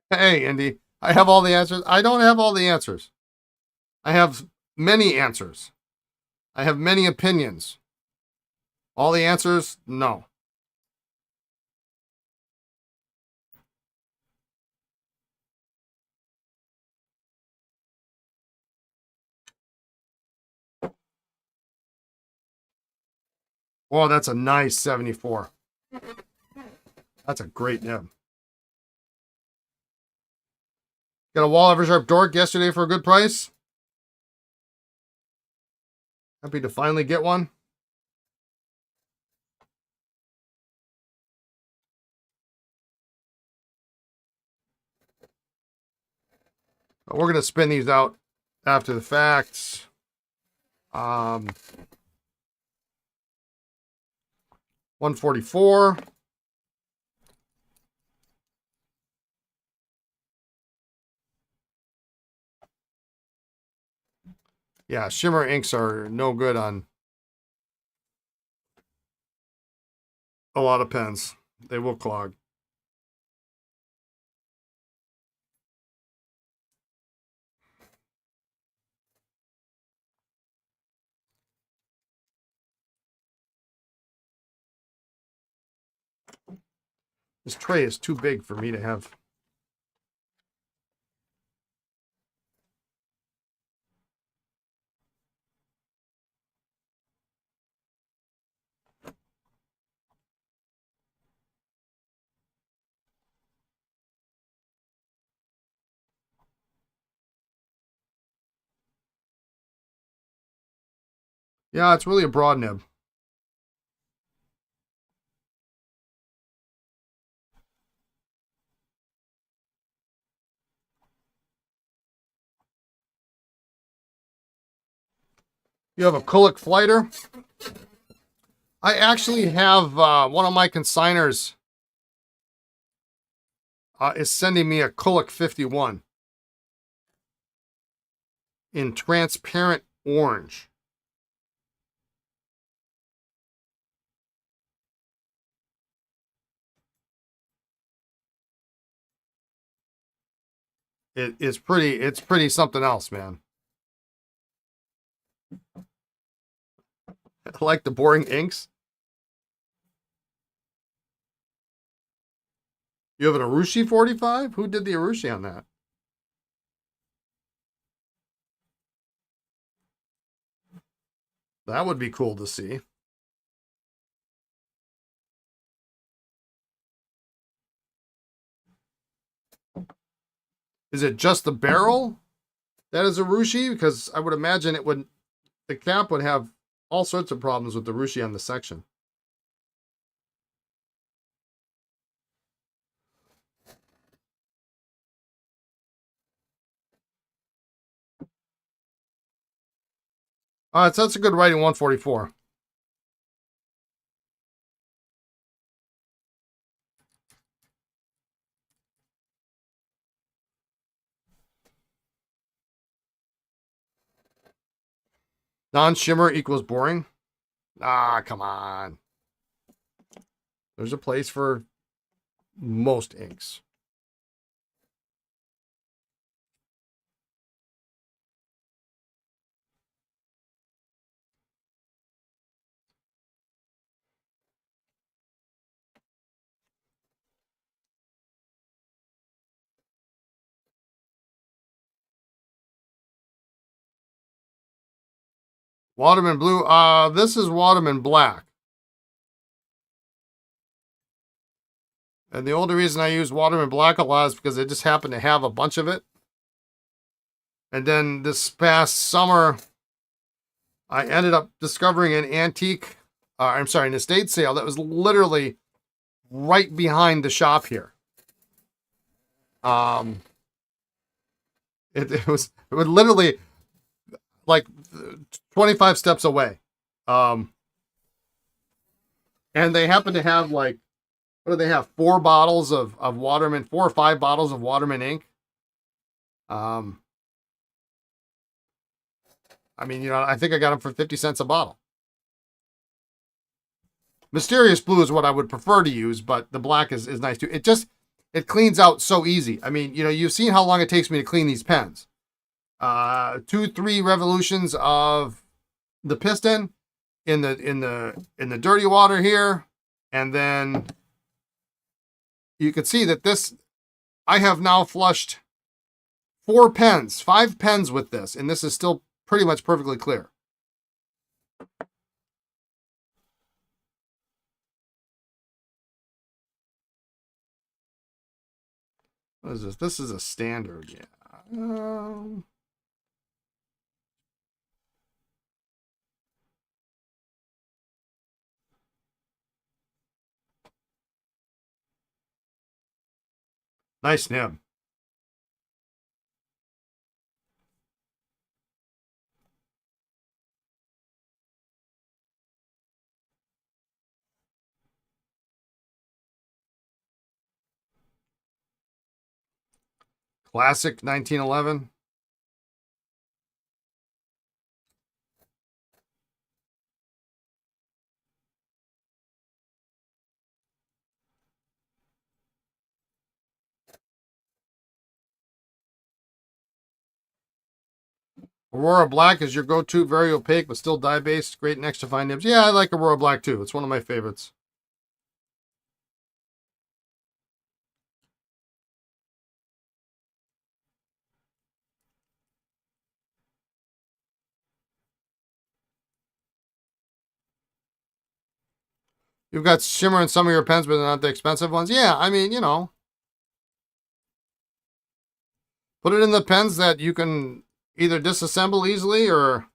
Hey, Andy, I have all the answers. I don't have all the answers. I have many answers. I have many opinions. All the answers? No. Oh, that's a nice 74. That's a great nib. Got a wall Eversharp dork yesterday for a good price. Happy to finally get one. But we're going to spin these out after the facts. 144. Yeah, shimmer inks are no good on a lot of pens. They will clog. This tray is too big for me to have. Yeah, it's really a broad nib. You have a Kulik Flighter. I actually have one of my consigners is sending me a Kulik 51 in transparent orange. It's pretty something else, man. I like the boring inks. You have an Urushi 45? Who did the Urushi on that? That would be cool to see. Is it just the barrel? That is a ruchi, because I would imagine the cap would have all sorts of problems with the ruchi on the section. All right, so that's a good writing 144. Non-shimmer equals boring. Ah, come on. There's a place for most inks. Waterman blue. This is Waterman black. And the only reason I use Waterman black a lot is because I just happen to have a bunch of it. And then this past summer, I ended up discovering an antique, an estate sale that was literally right behind the shop here. It would literally like 25 steps away. And they happen to have like, what do they have? 4 bottles of Waterman, 4 or 5 bottles of Waterman ink. I mean, I think I got them for 50 cents a bottle. Mysterious blue is what I would prefer to use, but the black is nice too. It cleans out so easy. I mean, you've seen how long it takes me to clean these pens. 2-3 revolutions of the piston in the dirty water here, and then you can see that I have now flushed 5 pens with this, and this is still pretty much perfectly clear. What is this? This is a standard, yeah. Nice nib. Classic 1911. Aurora Black is your go-to, very opaque, but still dye-based. Great and extra fine nibs. Yeah, I like Aurora Black too. It's one of my favorites. You've got shimmer in some of your pens, but they're not the expensive ones. Yeah, I mean, put it in the pens that you can either disassemble easily or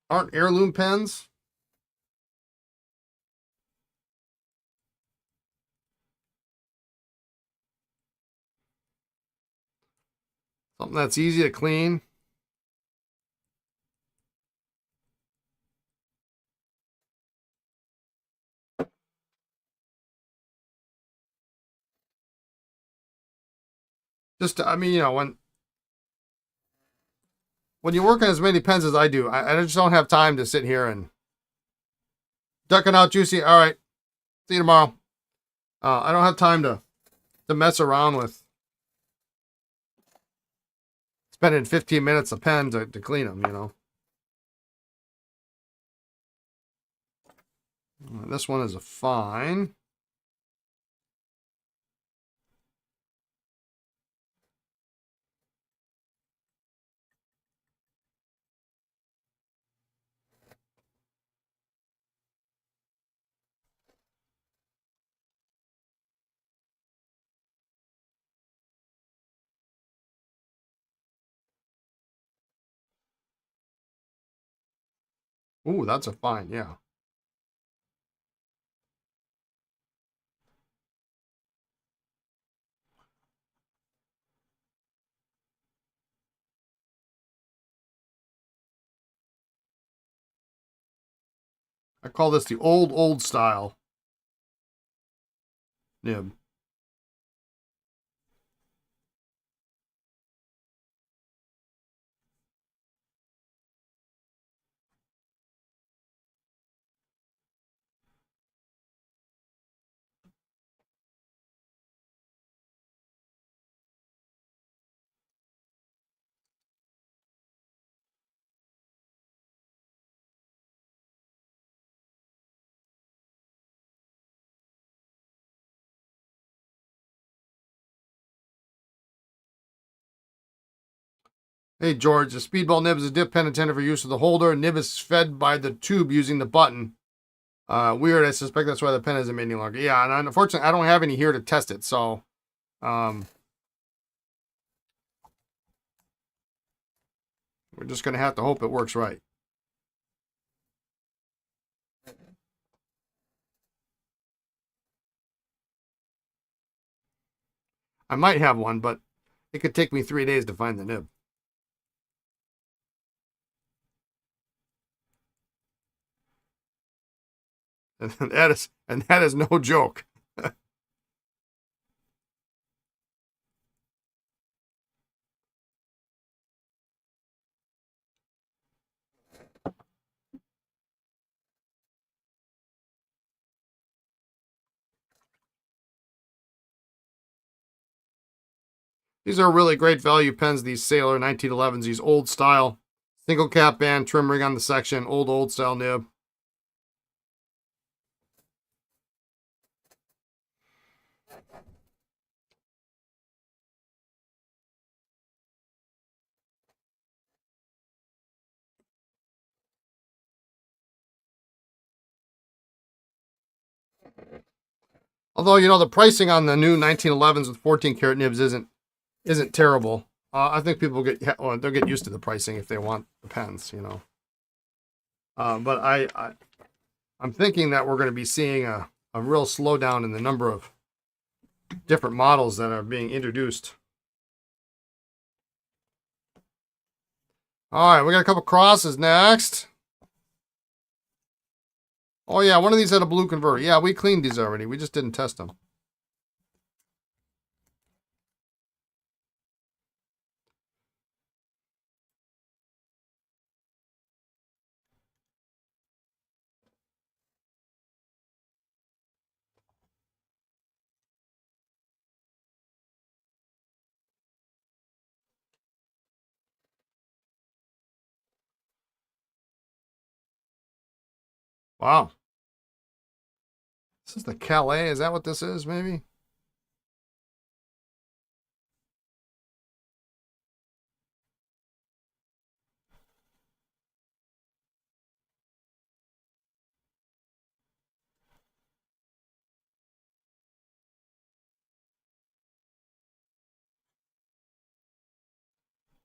aren't heirloom pens. Something that's easy to clean. Just, I mean, when you work on as many pens as I do, I just don't have time to sit here and ducking out juicy. All right, see you tomorrow. I don't have time to mess around with spending 15 minutes a pen to clean them, This one is a fine. Ooh, that's a fine, yeah. I call this the old style nib. Hey George, the speedball nib is a dip pen intended for use with the holder. Nib is fed by the tube using the button. Weird. I suspect that's why the pen isn't made any longer. Yeah, and unfortunately, I don't have any here to test it, so we're just gonna have to hope it works right. I might have one, but it could take me 3 days to find the nib. And that is no joke. These are really great value pens, these Sailor 1911s, these old style. Single cap band, trim ring on the section, old style nib. Although, you know, the pricing on the new 1911s with 14 karat nibs isn't terrible. I think people they'll get used to the pricing if they want the pens, you know. But I'm thinking that we're going to be seeing a real slowdown in the number of different models that are being introduced. All right, we got a couple crosses next. Oh yeah, one of these had a blue converter. Yeah, we cleaned these already. We just didn't test them. Wow. This is the Calais. Is that what this is, maybe?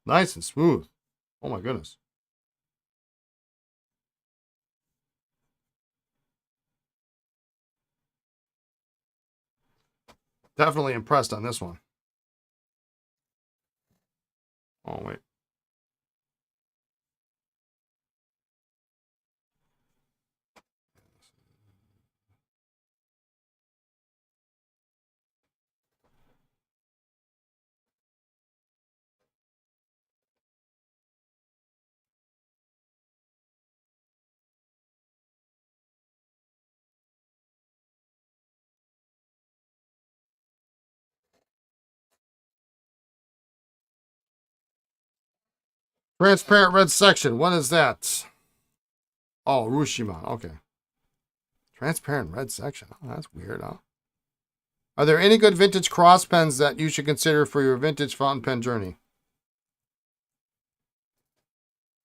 Nice and smooth. Oh my goodness. Definitely impressed on this one. Oh, wait. Transparent red section. What is that? Oh, Rushima. Okay. Transparent red section. Oh, that's weird, huh? Are there any good vintage cross pens that you should consider for your vintage fountain pen journey?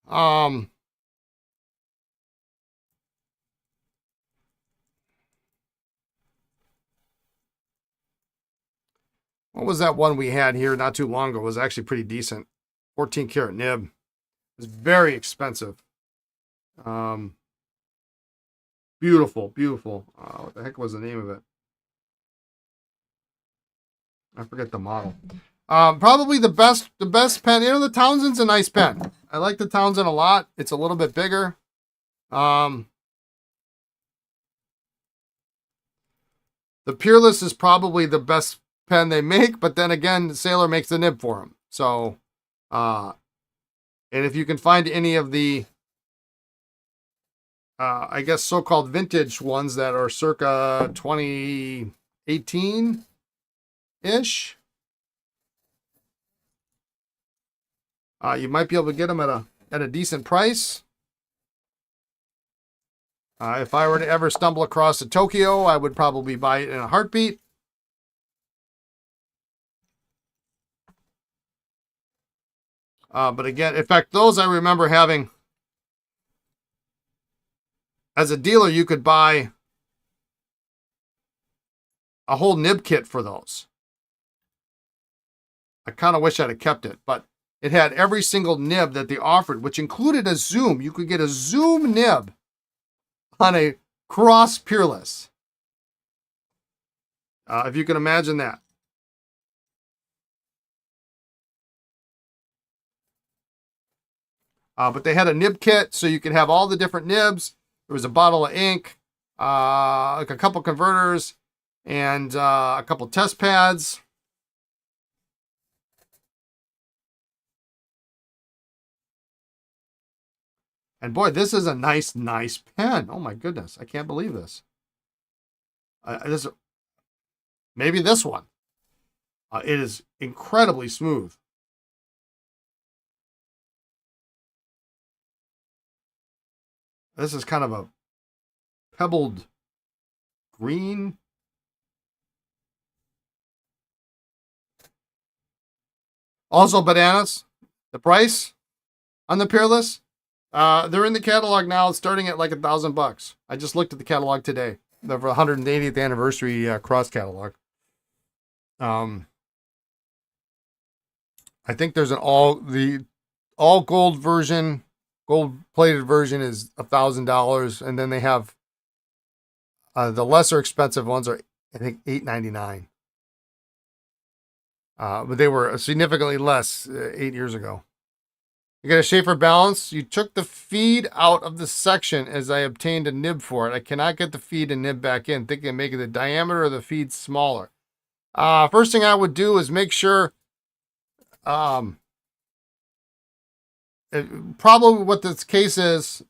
What was that one we had here not too long ago? It was actually pretty decent. 14 karat nib. It was very expensive. Beautiful, beautiful. What the heck was the name of it? I forget the model. Probably the best pen. You know, the Townsend's a nice pen. I like the Townsend a lot. It's a little bit bigger. The Peerless is probably the best pen they make, but then again, Sailor makes the nib for them. So, and if you can find any of the, I guess, so-called vintage ones that are circa 2018-ish, you might be able to get them at a decent price. If I were to ever stumble across a Tokyo, I would probably buy it in a heartbeat. But again, in fact, those I remember having. As a dealer, you could buy a whole nib kit for those. I kind of wish I'd have kept it, but it had every single nib that they offered, which included a zoom. You could get a zoom nib on a cross Peerless. If you can imagine that. But they had a nib kit, so you could have all the different nibs. There was a bottle of ink, like a couple converters, and a couple test pads. And boy, this is a nice pen. Oh my goodness, I can't believe this. Maybe this one. It is incredibly smooth. This is kind of a pebbled green. Also bananas. The price on the Peerless. They're in the catalog now, starting at like $1,000. I just looked at the catalog today. The 180th anniversary cross catalog. I think there's an all gold version. Gold plated version is $1,000, and then they have the lesser expensive ones are, I think, $899. But they were significantly less 8 years ago. You got a Sheaffer Balance. You took the feed out of the section as I obtained a nib for it. I cannot get the feed and nib back in. Thinking of making the diameter of the feed smaller. First thing I would do is make sure. Probably what this case is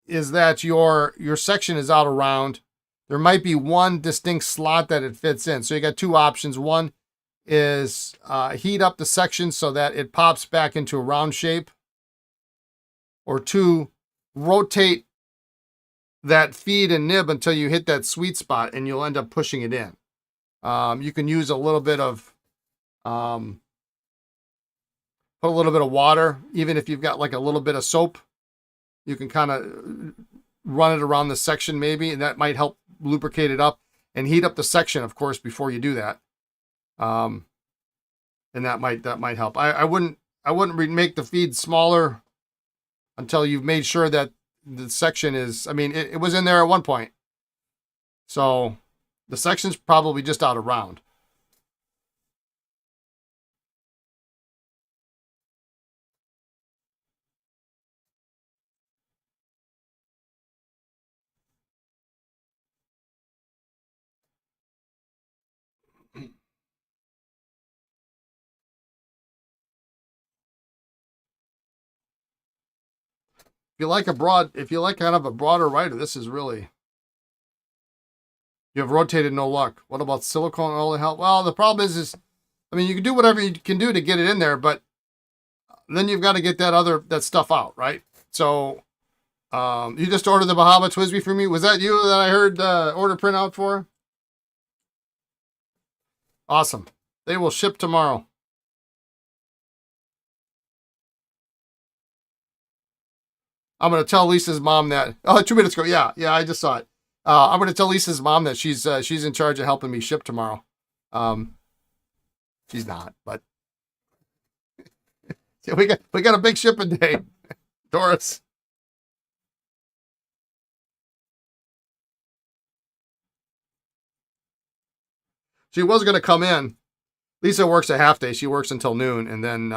that your section is out around. There might be one distinct slot that it fits in. So you got two options. One is heat up the section so that it pops back into a round shape. Or two, rotate that feed and nib until you hit that sweet spot and you'll end up pushing it in. You can use a little bit of put a little bit of water. Even if you've got like a little bit of soap, you can kind of run it around the section maybe, and that might help lubricate it up. And heat up the section, of course, before you do that. And that might help. I wouldn't make the feed smaller until you've made sure that the section is, I mean, it was in there at one point. So the section's probably just out of round. If you like kind of a broader writer, this is really. You have rotated no luck. What about silicone only help? Well, the problem is, I mean, you can do whatever you can do to get it in there, but then you've got to get that stuff out, right? So, you just ordered the Bahama Twisby for me. Was that you that I heard order printout for? Awesome. They will ship tomorrow. I'm going to tell Lisa's mom that. Oh, 2 minutes ago. Yeah, I just saw it. I'm going to tell Lisa's mom that she's in charge of helping me ship tomorrow. She's not, but we got a big shipping day, Doris. She was going to come in. Lisa works a half day. She works until noon, and then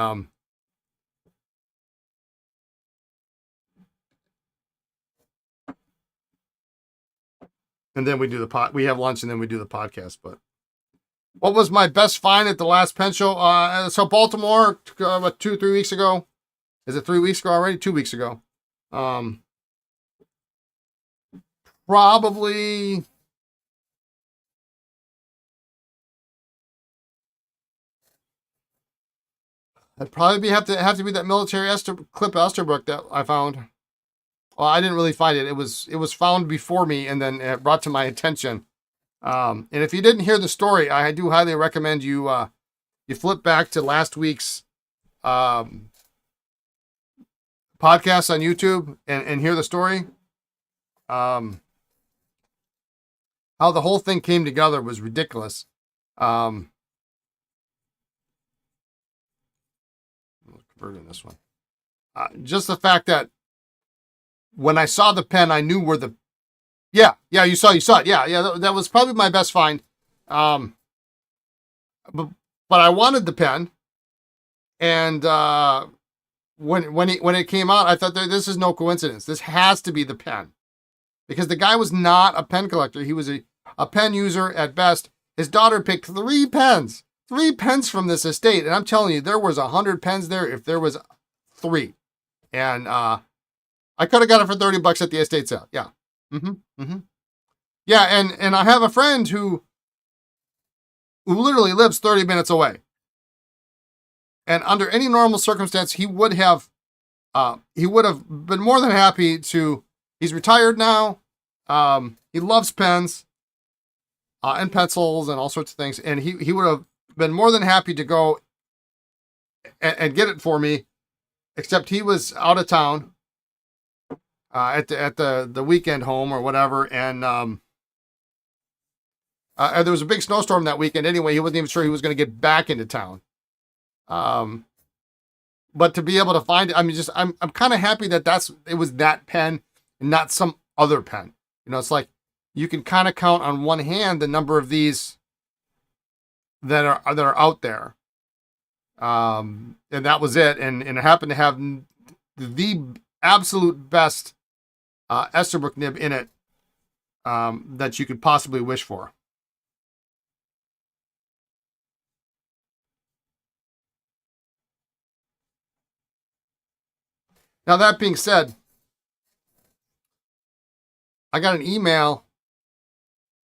we do the we have lunch, and then we do the podcast. But what was my best find at the last pen show? So Baltimore, about 2-3 weeks ago. Is it 3 weeks ago already? 2 weeks ago. Probably. I'd probably have to be that military clip Esterbrook that I found. Well, I didn't really find it. It was found before me and then brought to my attention. And if you didn't hear the story, I do highly recommend you you flip back to last week's podcast on YouTube and hear the story. How the whole thing came together was ridiculous. Converting this one. Just the fact that when I saw the pen, I knew where the you saw it. Yeah, that was probably my best find. But I wanted the pen, and when it came out, I thought this is no coincidence. This has to be the pen, because the guy was not a pen collector. He was a pen user at best. His daughter picked 3 pens from this estate, and I'm telling you, there was 100 pens there if there was 3, and I could have got it for $30 at the estate sale. Yeah. Yeah, and I have a friend who literally lives 30 minutes away. And under any normal circumstance, he would have been more than happy to. He's retired now. He loves pens and pencils and all sorts of things, and he would have been more than happy to go and get it for me, except he was out of town at the weekend home or whatever, and there was a big snowstorm that weekend anyway. He wasn't even sure he was going to get back into town. But to be able to find it, I mean, I'm kind of happy that it was that pen and not some other pen. You know, it's like you can kind of count on one hand the number of these that are out there. And that was it. And it happened to have the absolute best Esterbrook nib in it that you could possibly wish for. Now, that being said, I got an email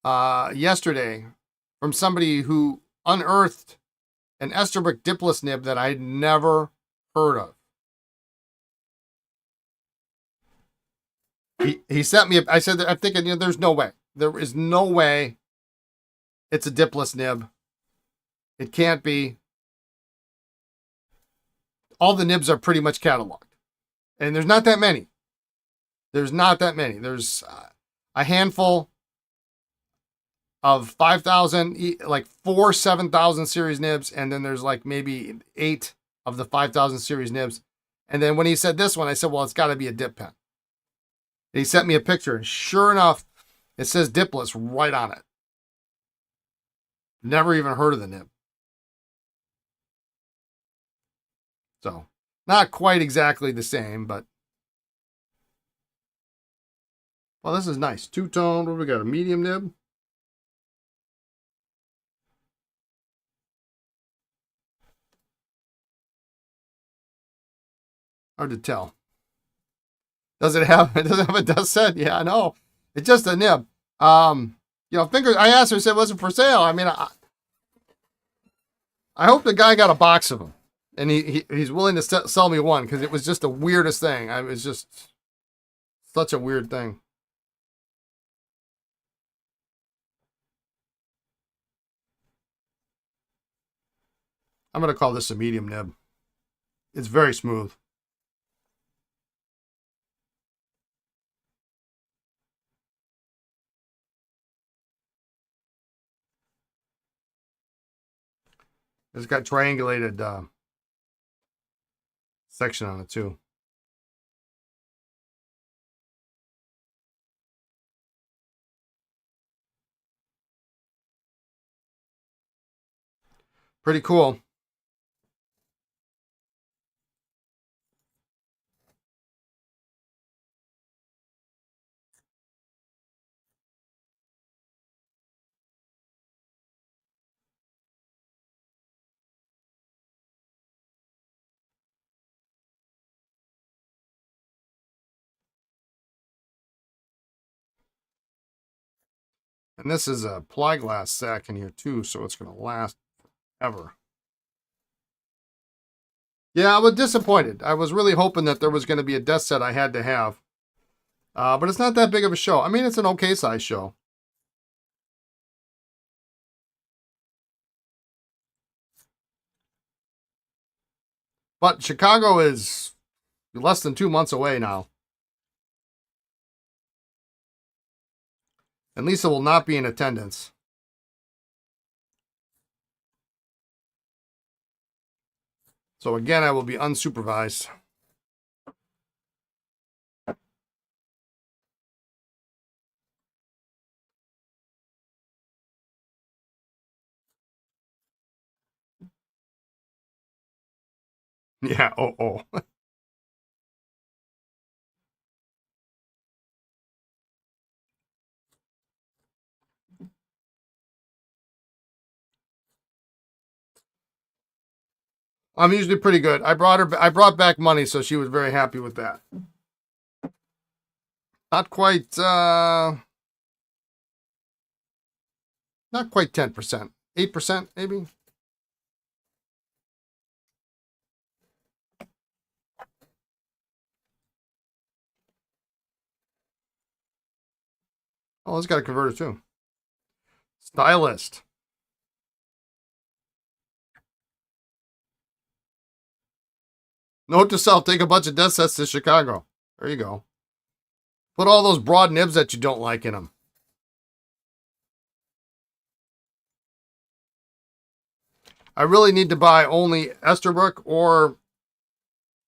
yesterday from somebody who unearthed an Esterbrook dipless nib that I'd never heard of. He sent me, I said, I'm thinking, there's no way. There is no way it's a dipless nib. It can't be. All the nibs are pretty much cataloged. And there's not that many. There's a handful of 5,000, like 4 7,000 series nibs, and then there's like maybe 8 of the 5,000 series nibs. And then when he said this one, I said, well, it's got to be a dip pen. And he sent me a picture, and sure enough, it says dipless right on it. Never even heard of the nib. So, not quite exactly the same, but well, this is nice. Two-tone. What do we got? A medium nib? Hard to tell. Does it have a dust set? Yeah, I know. It's just a nib. Fingers. I asked her, said it wasn't for sale. I mean, I hope the guy got a box of them, and he's willing to sell me one, because it was just the weirdest thing. It was just such a weird thing. I'm going to call this a medium nib. It's very smooth. It's got triangulated section on it too. Pretty cool. And this is a ply glass sack in here too, so it's going to last ever. Yeah, I was disappointed. I was really hoping that there was going to be a desk set I had to have. But it's not that big of a show. I mean, it's an okay size show. But Chicago is less than 2 months away now. And Lisa will not be in attendance. So again, I will be unsupervised. Yeah, oh. I'm usually pretty good. I brought back money, so she was very happy with that. Not quite 10%. 8% maybe. Oh, it's got a converter too. Stylist. Note to self, take a bunch of desk sets to Chicago. There you go. Put all those broad nibs that you don't like in them. I really need to buy only Esterbrook or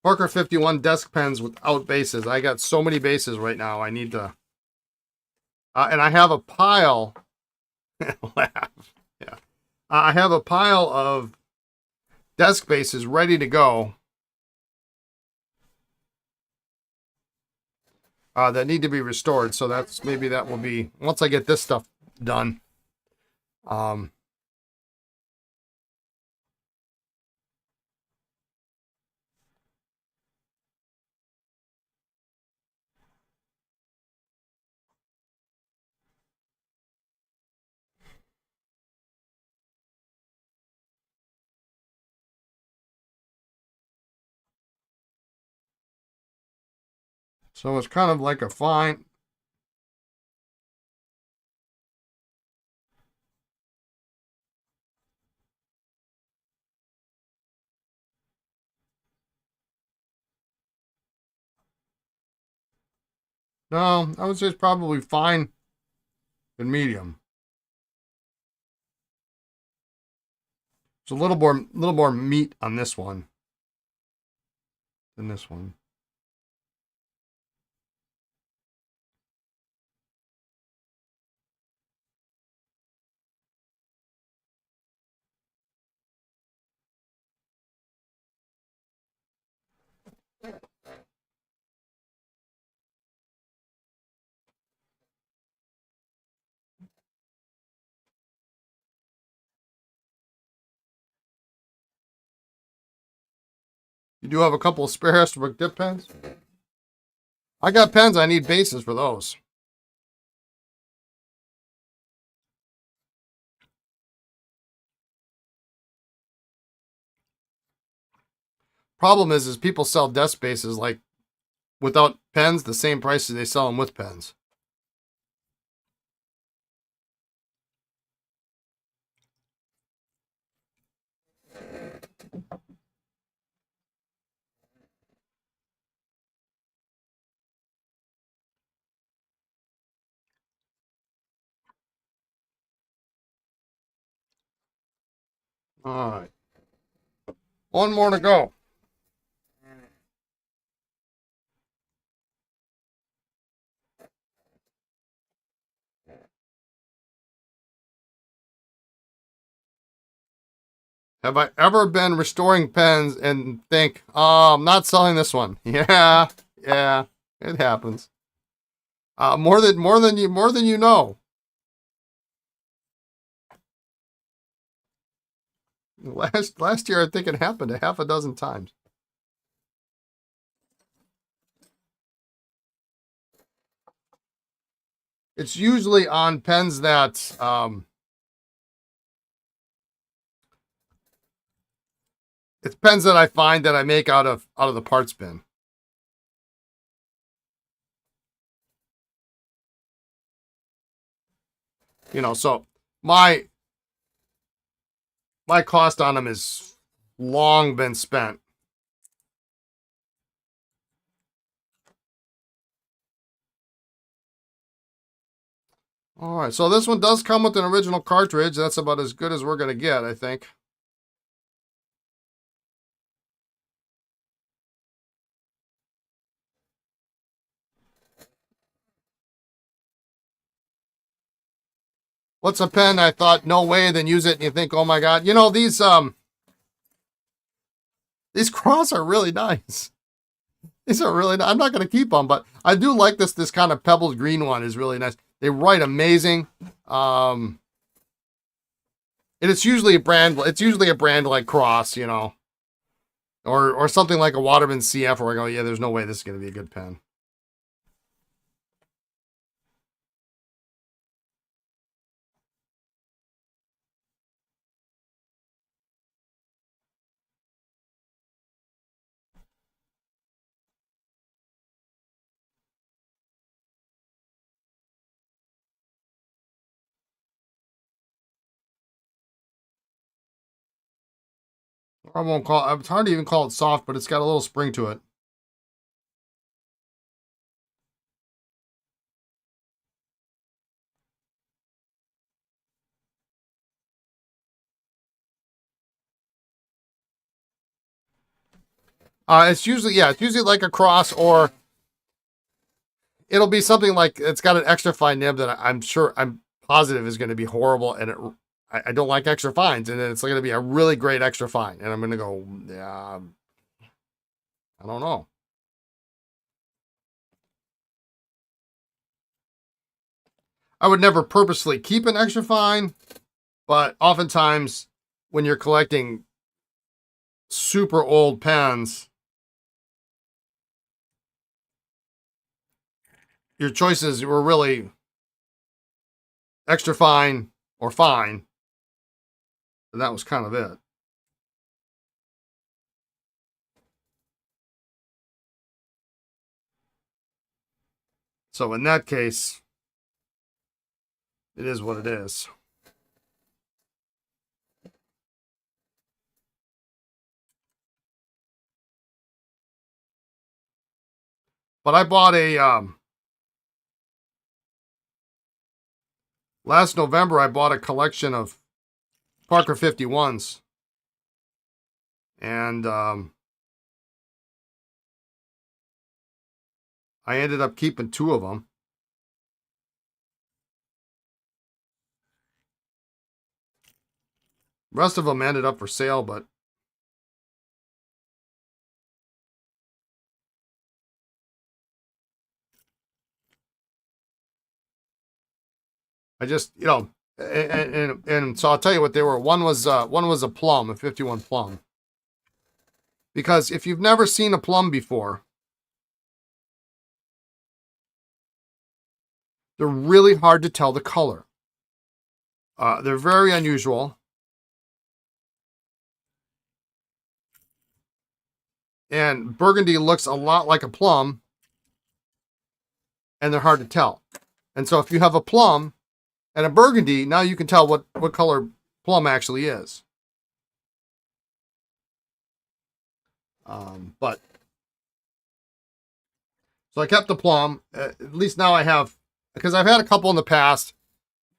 Parker 51 desk pens without bases. I got so many bases right now. I need to... and I have a pile... laugh. Yeah. I have a pile of desk bases ready to go. That need to be restored. So maybe that will be... Once I get this stuff done. So it's kind of like a fine... No, I would say it's probably fine and medium. There's a little more meat on this one than this one. You do have a couple of spare Esterbrook dip pens? I got pens. I need bases for those. Problem is people sell desk bases like without pens the same price as they sell them with pens. All right. One more to go. Have I ever been restoring pens and think, oh, I'm not selling this one? Yeah, it happens. More than you know. Last year, I think it happened a half a dozen times. It's usually on pens that it's pens that I find that I make out of the parts bin. You know, so my cost on them is long been spent. All right, so this one does come with an original cartridge. That's about as good as we're going to get, I think. What's a pen? I thought, no way, then use it, and you think, oh my God. You know, these Cross are really nice. These are really nice. I'm not going to keep them, but I do like this kind of pebbled green one is really nice. They write amazing. And it's usually a brand like Cross, you know. Or something like a Waterman CF where I go, yeah, there's no way this is going to be a good pen. I won't call it, it's hard to even call it soft, but it's got a little spring to it. It's usually like a Cross, or it'll be something like it's got an extra fine nib that I'm positive is going to be horrible, and I don't like extra fines, and then it's going to be a really great extra fine, and I'm going to go, yeah, I don't know. I would never purposely keep an extra fine, but oftentimes when you're collecting super old pens, your choices were really extra fine or fine. And that was kind of it. So in that case, it is what it is. But I bought a last November I bought a collection of Parker 51s. And I ended up keeping 2 of them. The rest of them ended up for sale, but I just, you know, and so I'll tell you what they were. One was a plum, a 51 plum. Because if you've never seen a plum before, they're really hard to tell the color. They're very unusual. And burgundy looks a lot like a plum, and they're hard to tell. And so if you have a plum and a burgundy, now you can tell what color plum actually is. But so I kept the plum. At least now I have, because I've had a couple in the past,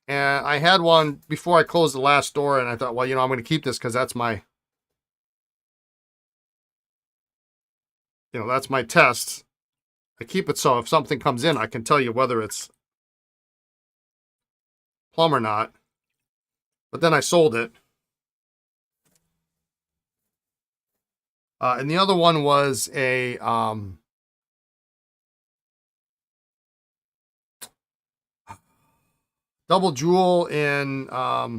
and I had one before I closed the last store, and I thought, well, you know, I'm going to keep this because that's my, you know, that's my test. I keep it so if something comes in, I can tell you whether it's plum or not. But then I sold it. And the other one was a double jewel in not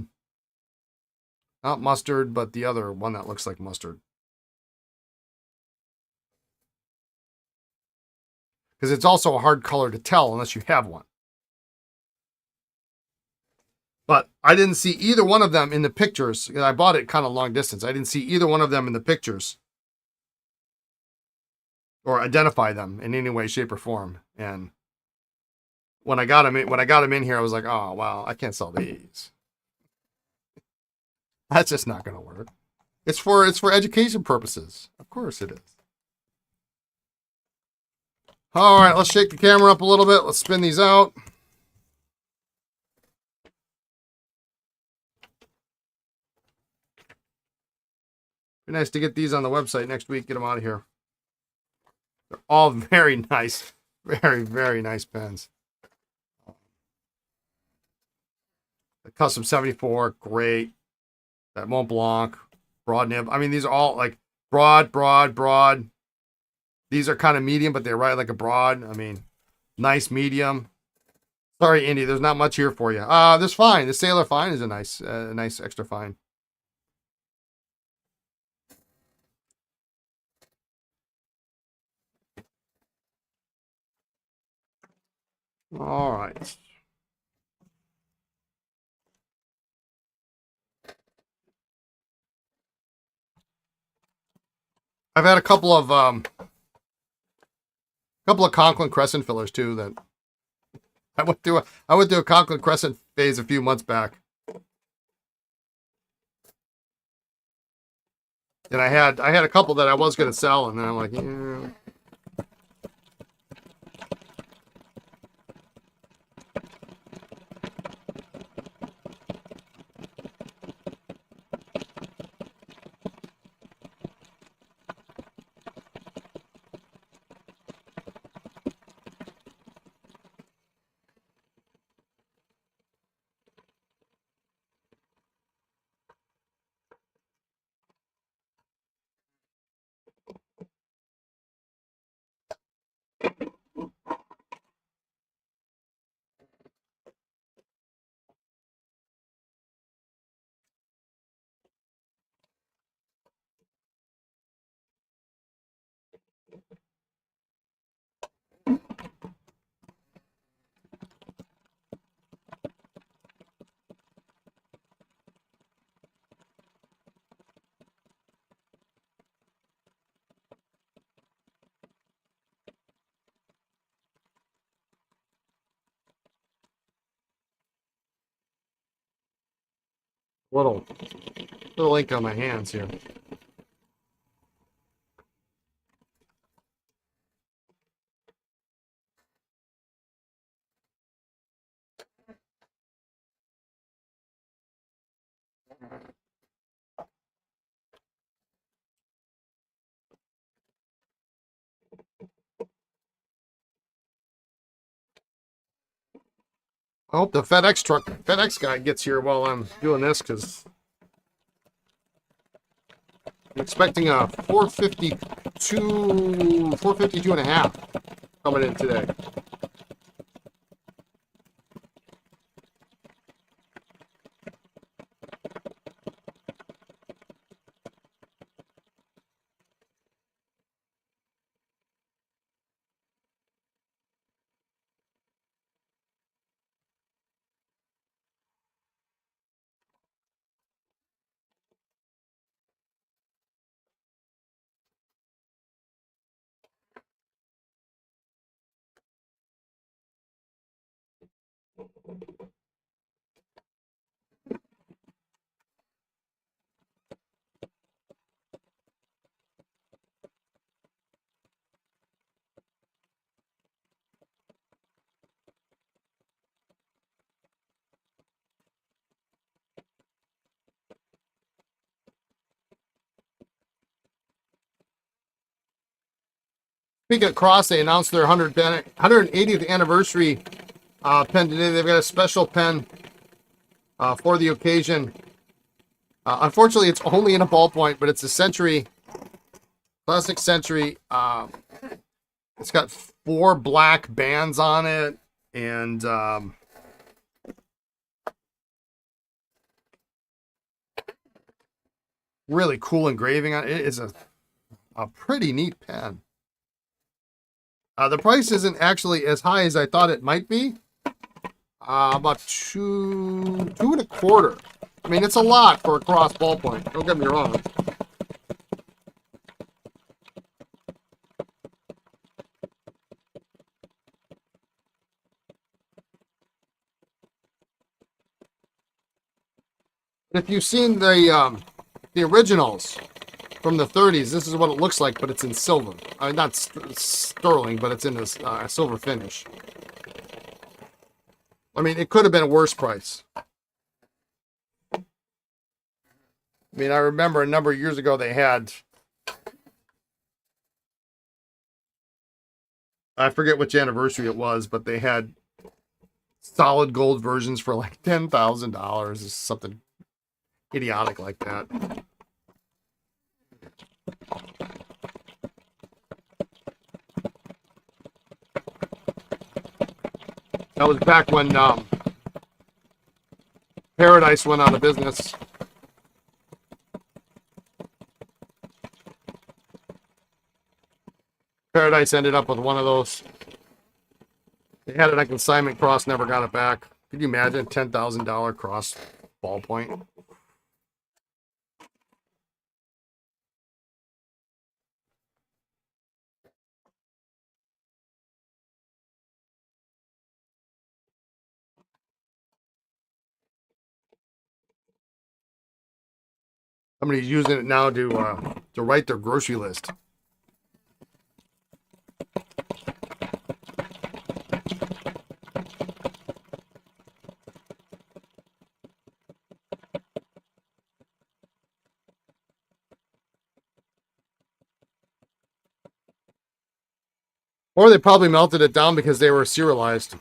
mustard, but the other one that looks like mustard. Because it's also a hard color to tell unless you have one. But I didn't see either one of them in the pictures. I bought it kind of long distance. I didn't see either one of them in the pictures or identify them in any way, shape, or form. And when I got them in here, I was like, oh wow, I can't sell these. That's just not going to work. It's for education purposes. Of course it is. All right, let's shake the camera up a little bit. Let's spin these out. Be nice to get these on the website next week. Get them out of here. They're all very nice. Very, very nice pens. The Custom 74, great. That Mont Blanc, broad nib. I mean, these are all like broad. These are kind of medium, but they write like a broad. I mean, nice medium. Sorry, Indy, there's not much here for you. This fine. The Sailor Fine is a nice extra fine. All right. I've had a couple of Conklin Crescent fillers too. That I went through a Conklin Crescent phase a few months back, and I had a couple that I was going to sell, and then I'm like, yeah. Little ink on my hands here. I hope the FedEx guy gets here while I'm doing this, because I'm expecting a 452 and a half coming in today. Speaking of Cross, they announced their 180th anniversary pen today. They've got a special pen for the occasion. Unfortunately, it's only in a ballpoint, but it's a Century Classic Century. It's got 4 black bands on it, and really cool engraving on it. It is a pretty neat pen. The price isn't actually as high as I thought it might be. About two and a quarter. I mean, it's a lot for a cross ballpoint. Don't get me wrong. If you've seen the originals from the 30s, this is what it looks like, but it's in silver. Not sterling, but it's in this silver finish. I mean, it could have been a worse price. I mean, I remember a number of years ago they had, I forget which anniversary it was, but they had solid gold versions for like $10,000, something idiotic like that. That was back when Paradise went out of business. Paradise ended up with one of those. They had it on consignment, Cross never got it back. Could you imagine a $10,000 Cross ballpoint? Somebody's using it now to write their grocery list. Or they probably melted it down because they were serialized.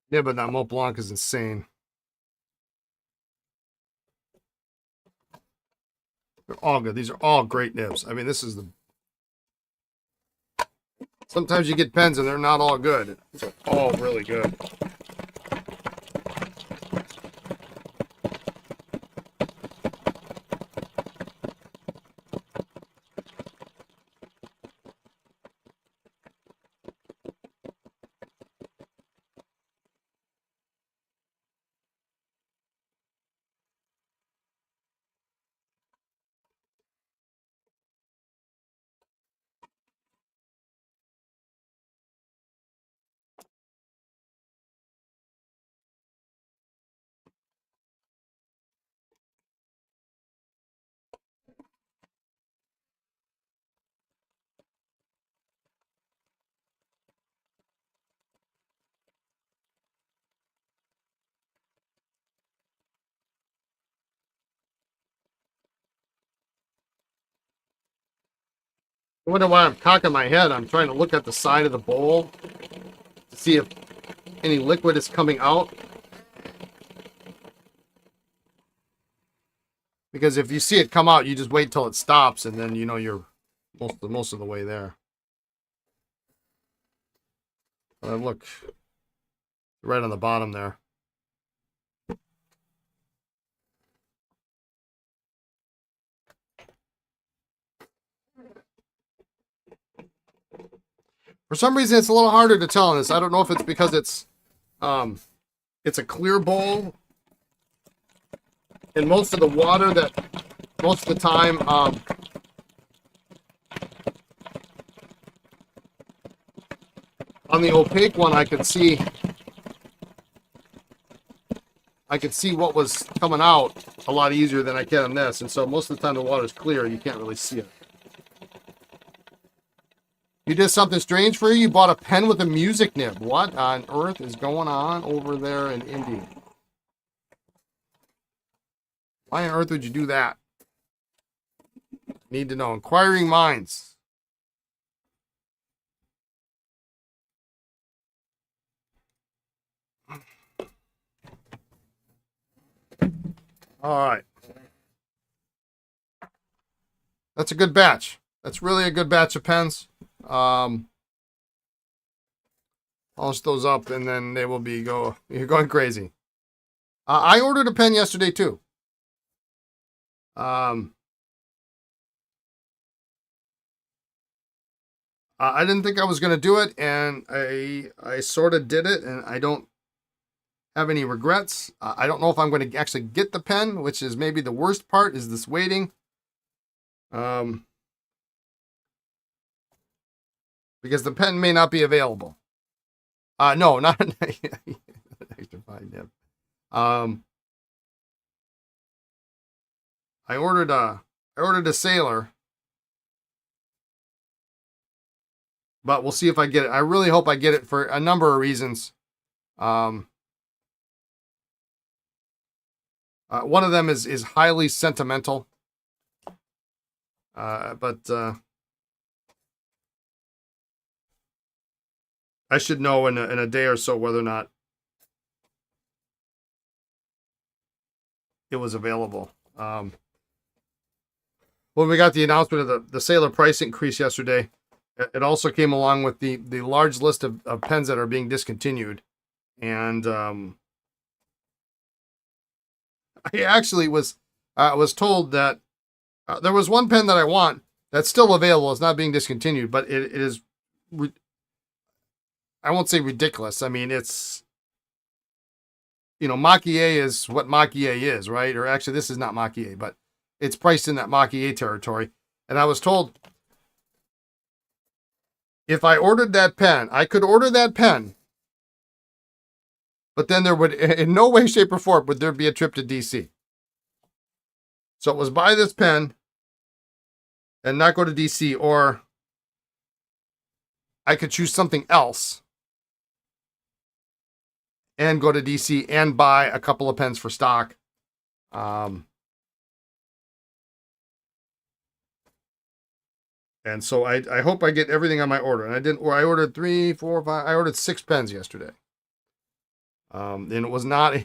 Yeah, but that Mont Blanc is insane. They're all good. These are all great nibs. I mean, this is the... Sometimes you get pens and they're not all good. These are all really good. I wonder why I'm cocking my head. I'm trying to look at the side of the bowl to see if any liquid is coming out. Because if you see it come out, you just wait till it stops, and then you know you're most of the way there. Look, right on the bottom there. For some reason, it's a little harder to tell on this. I don't know if it's because it's a clear bowl, And most of the water most of the time, on the opaque one, I could see what was coming out a lot easier than I can on this. And so most of the time the water's clear. You can't really see it. You did something strange for you? You bought a pen with a music nib. What on earth is going on over there in India? Why on earth would you do that? Need to know. Inquiring minds. All right. That's a good batch. That's really a good batch of pens. Polish those up and then they will be you're going crazy. I ordered a pen yesterday too. I didn't think I was going to do it, and I sort of did it, and I don't have any regrets. I don't know if I'm going to actually get the pen, which is maybe the worst part, is this waiting. Because the pen may not be available. No, not an extra fine nib. I ordered a Sailor, but we'll see if I get it. I really hope I get it for a number of reasons. One of them is highly sentimental. But I should know in a day or so whether or not it was available. When we got the announcement of the Sailor price increase yesterday, it also came along with the large list of pens that are being discontinued. And I actually was told that there was one pen that I want that's still available. It's not being discontinued, but it is, I won't say ridiculous. I mean, it's, Mach-E is what Mach-E is, right? Or actually, this is not Mach-E, but it's priced in that Mach-E territory. And I was told if I ordered that pen, I could order that pen, but then there would, in no way, shape, or form, would there be a trip to DC. So it was buy this pen and not go to DC, or I could choose something else and go to DC and buy a couple of pens for stock. And so I hope I get everything on my order. And I didn't, or I ordered 3, 4, 5, I ordered 6 pens yesterday. And it was not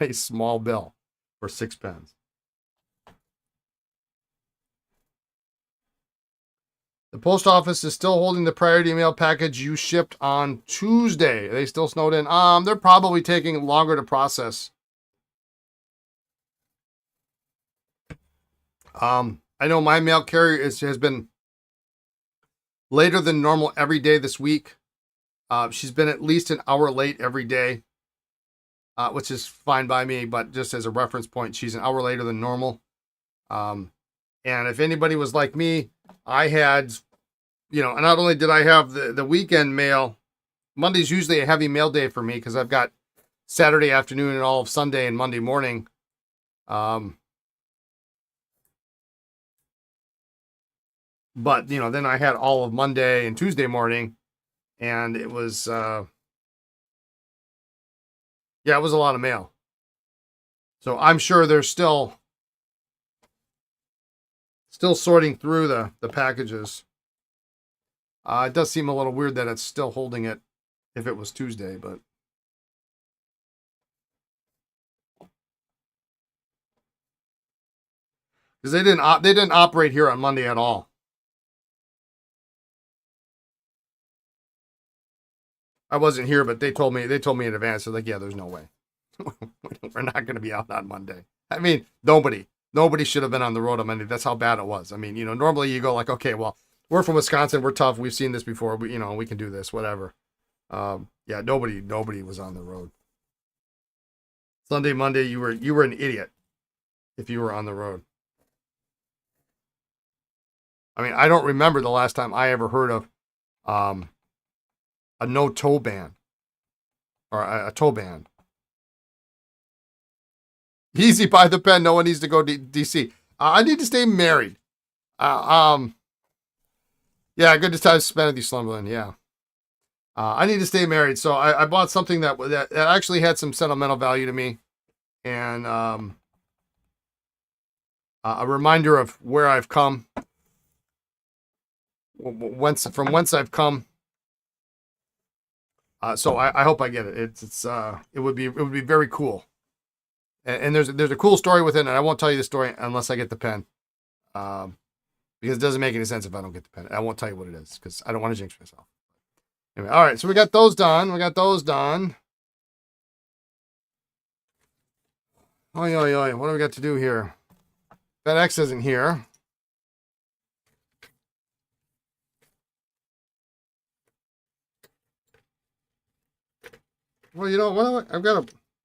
a small bill for 6 pens. The post office is still holding the priority mail package you shipped on Tuesday. Are they still snowed in? They're probably taking longer to process. I know my mail carrier has been later than normal every day this week. She's been at least an hour late every day, which is fine by me, but just as a reference point, she's an hour later than normal. And if anybody was like me, I had, not only did I have the weekend mail, Monday's usually a heavy mail day for me because I've got Saturday afternoon and all of Sunday and Monday morning. But, then I had all of Monday and Tuesday morning, and it was, it was a lot of mail. So I'm sure they're still sorting through the packages. It does seem a little weird that it's still holding it if it was Tuesday, but because they didn't operate here on Monday at all. I wasn't here, but they told me in advance. They're like, yeah, there's no way. We're not going to be out on Monday. I mean, nobody should have been on the road on Monday. That's how bad it was. I mean, normally you go like, okay, well, we're from Wisconsin. We're tough. We've seen this before. We can do this, whatever. Nobody was on the road. Sunday, Monday, you were an idiot. if you were on the road. I mean, I don't remember the last time I ever heard of a no tow ban or a tow ban. Easy by the pen. No one needs to go to DC. I need to stay married. Yeah, good time spent at the Slumberland. Yeah. I need to stay married. So I bought something that actually had some sentimental value to me. And a reminder of where I've come. From whence I've come. So I hope I get it. It would be very cool. And there's a cool story with it, and I won't tell you the story unless I get the pen. Because it doesn't make any sense if I don't get the pen. I won't tell you what it is because I don't want to jinx myself. Anyway, all right, so we got those done. What do we got to do here? FedEx isn't here. Well, you know what?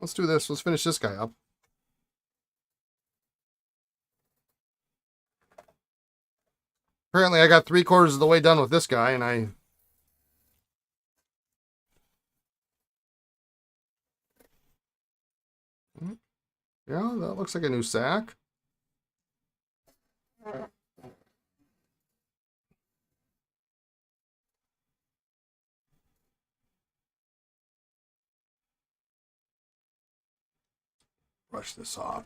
Let's do this. Let's finish this guy up. Apparently, I got 3/4 of the way done with this guy, and yeah, that looks like a new sack. Brush this off.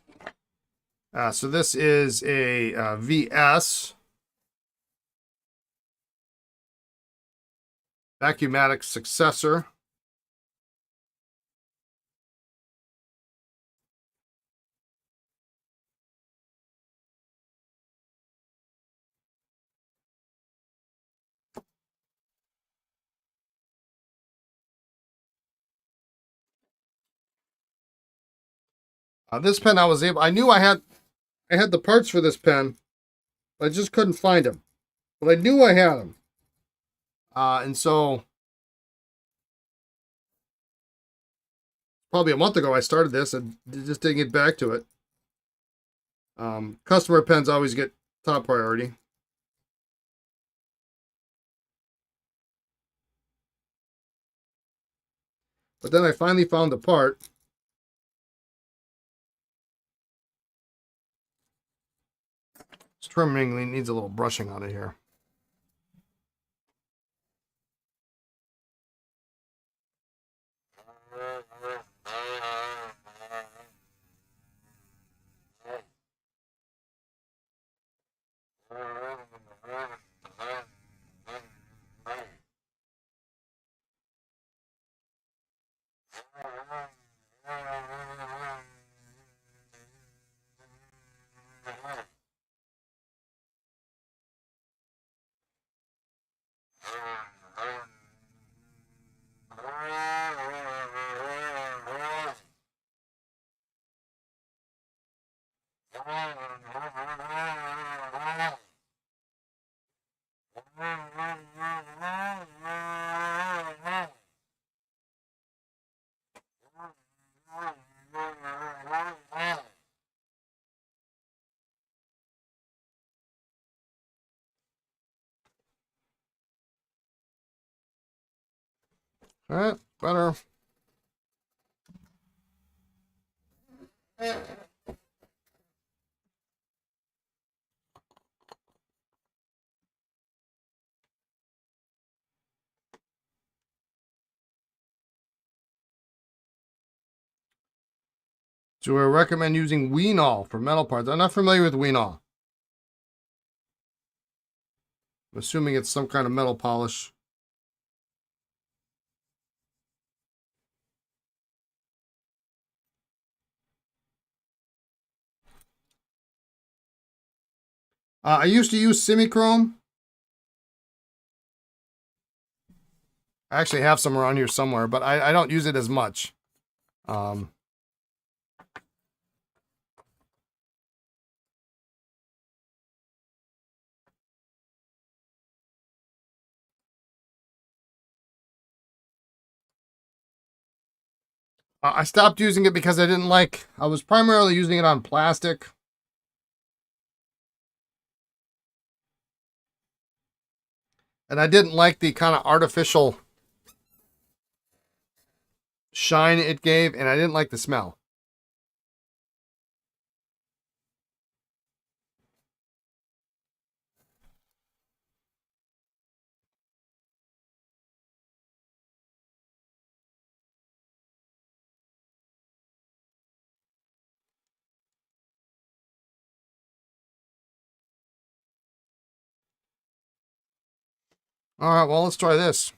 So this is a VS Vacuumatic successor. This pen I knew I had the parts for this pen, but I just couldn't find them. But I knew I had them. And so probably a month ago I started this and just didn't get back to it. Customer pens always get top priority. But then I finally found the part. This trimming needs a little brushing on it here. All right, better. Do I recommend using Wienol for metal parts? I'm not familiar with Wienol. I'm assuming it's some kind of metal polish. I used to use Semichrome. I actually have some around here somewhere, but I don't use it as much. I stopped using it because I was primarily using it on plastic. And I didn't like the kind of artificial shine it gave, and I didn't like the smell. All right, well, let's try this.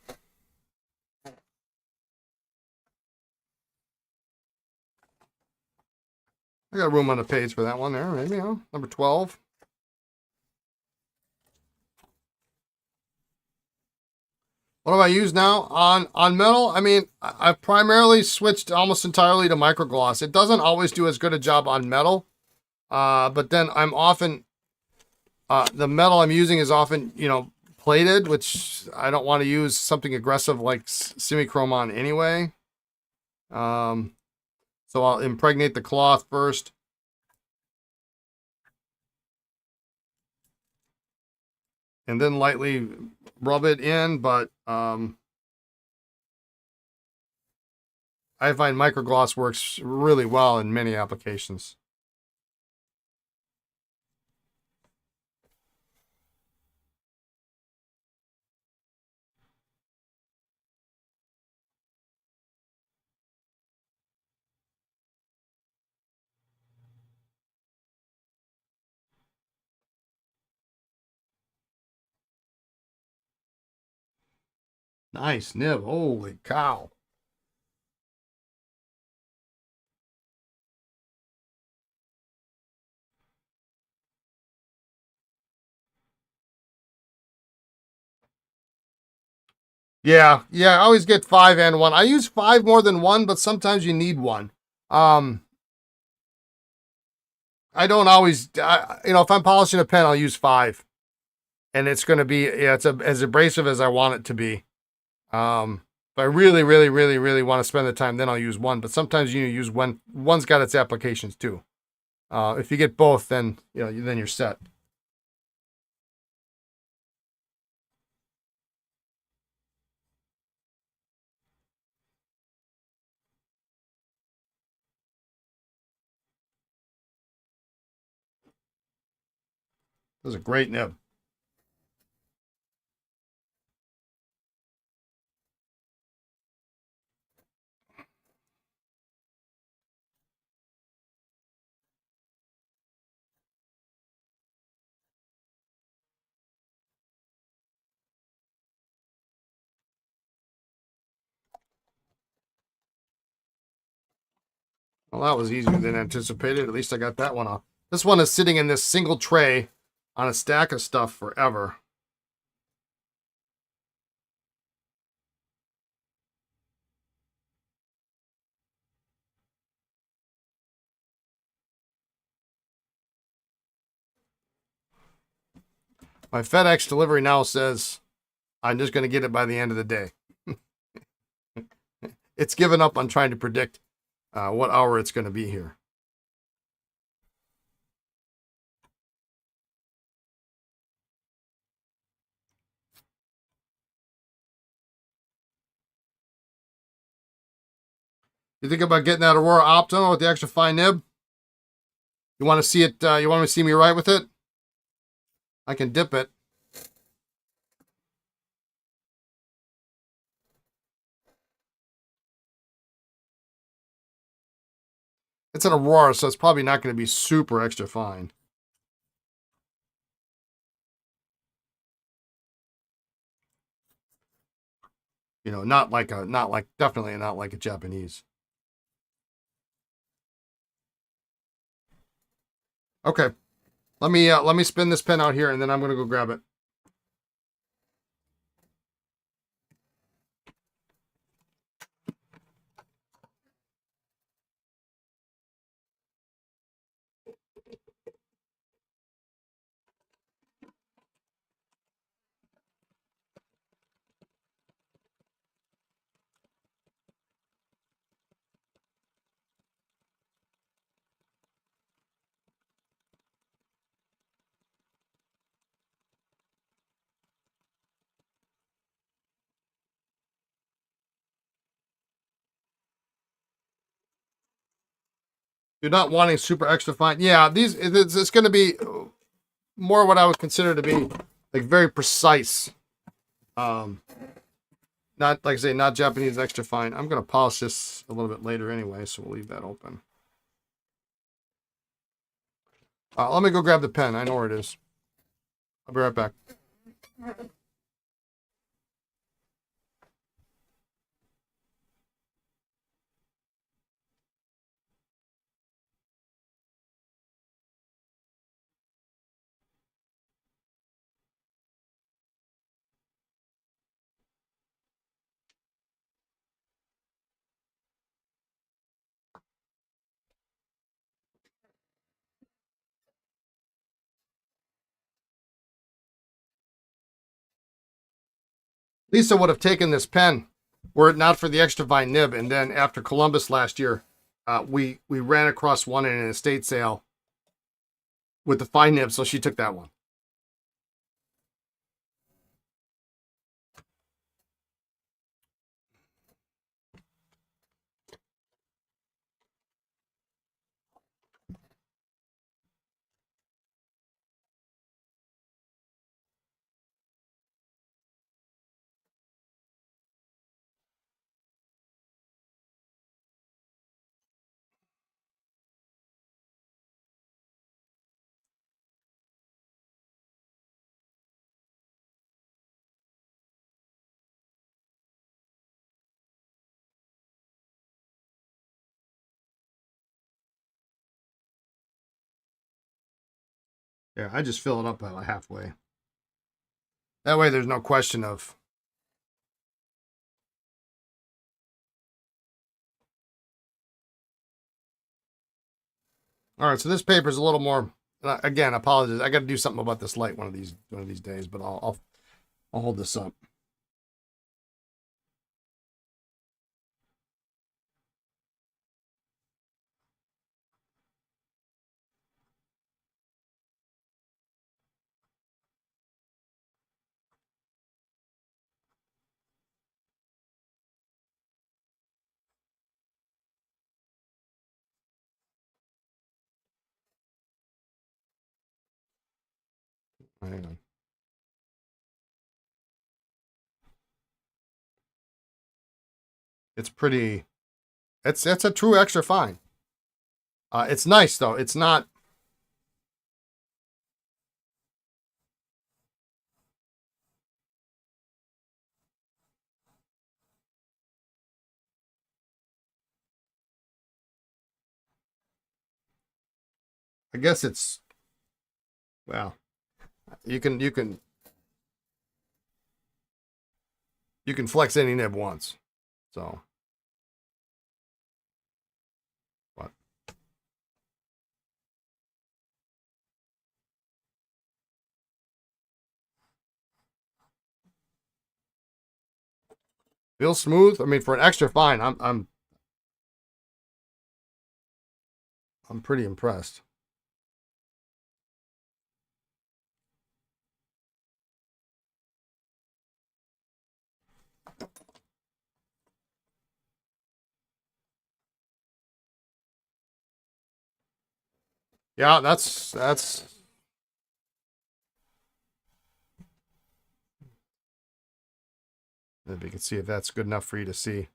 I got room on the page for that one there, maybe, huh? Number 12. What do I use now? On metal, I mean, I've primarily switched almost entirely to microgloss. It doesn't always do as good a job on metal, but then I'm often, the metal I'm using is often, plated, which I don't want to use something aggressive like semichrome on anyway. So I'll impregnate the cloth first. And then lightly rub it in, but I find microgloss works really well in many applications. Nice nib. Holy cow. Yeah, I always get 5 and 1. I use 5 more than 1, but sometimes you need 1. I don't always, if I'm polishing a pen, I'll use 5. And it's going to be, it's as abrasive as I want it to be. If I really, really, really, really want to spend the time, then I'll use 1. But sometimes you use 1. 1's got its applications too. If you get both, then, then you're set. That was a great nib. Well, that was easier than anticipated. At least I got that one off. This one is sitting in this single tray on a stack of stuff forever. My FedEx delivery now says I'm just going to get it by the end of the day. It's given up on trying to predict what hour it's going to be here. You think about getting that Aurora Optima with the extra fine nib? You want to see it? You want to see me write with it? I can dip it. It's an Aurora, so it's probably not going to be super extra fine. Definitely not like a Japanese. Okay, let me spin this pen out here, and then I'm going to go grab it. You're not wanting super extra fine. Yeah, it's going to be more what I would consider to be like very precise. Not like I say, not Japanese extra fine. I'm going to polish this a little bit later anyway, so we'll leave that open. Let me go grab the pen. I know where it is. I'll be right back. Lisa would have taken this pen were it not for the extra fine nib. And then after Columbus last year, we ran across one in an estate sale with the fine nib, so she took that one. Yeah, I just fill it up about halfway. That way there's no question of... All right, so this paper is a little more... Again, apologies. I got to do something about this light one of these days, but I'll hold this up. Hang on. It's pretty... It's a true extra fine. It's nice, though. It's not... I guess it's... Well, you can flex any nib once. So... What? Feels smooth. I mean, for an extra fine, I'm pretty impressed. Yeah, that's if you can see if that's good enough for you to see.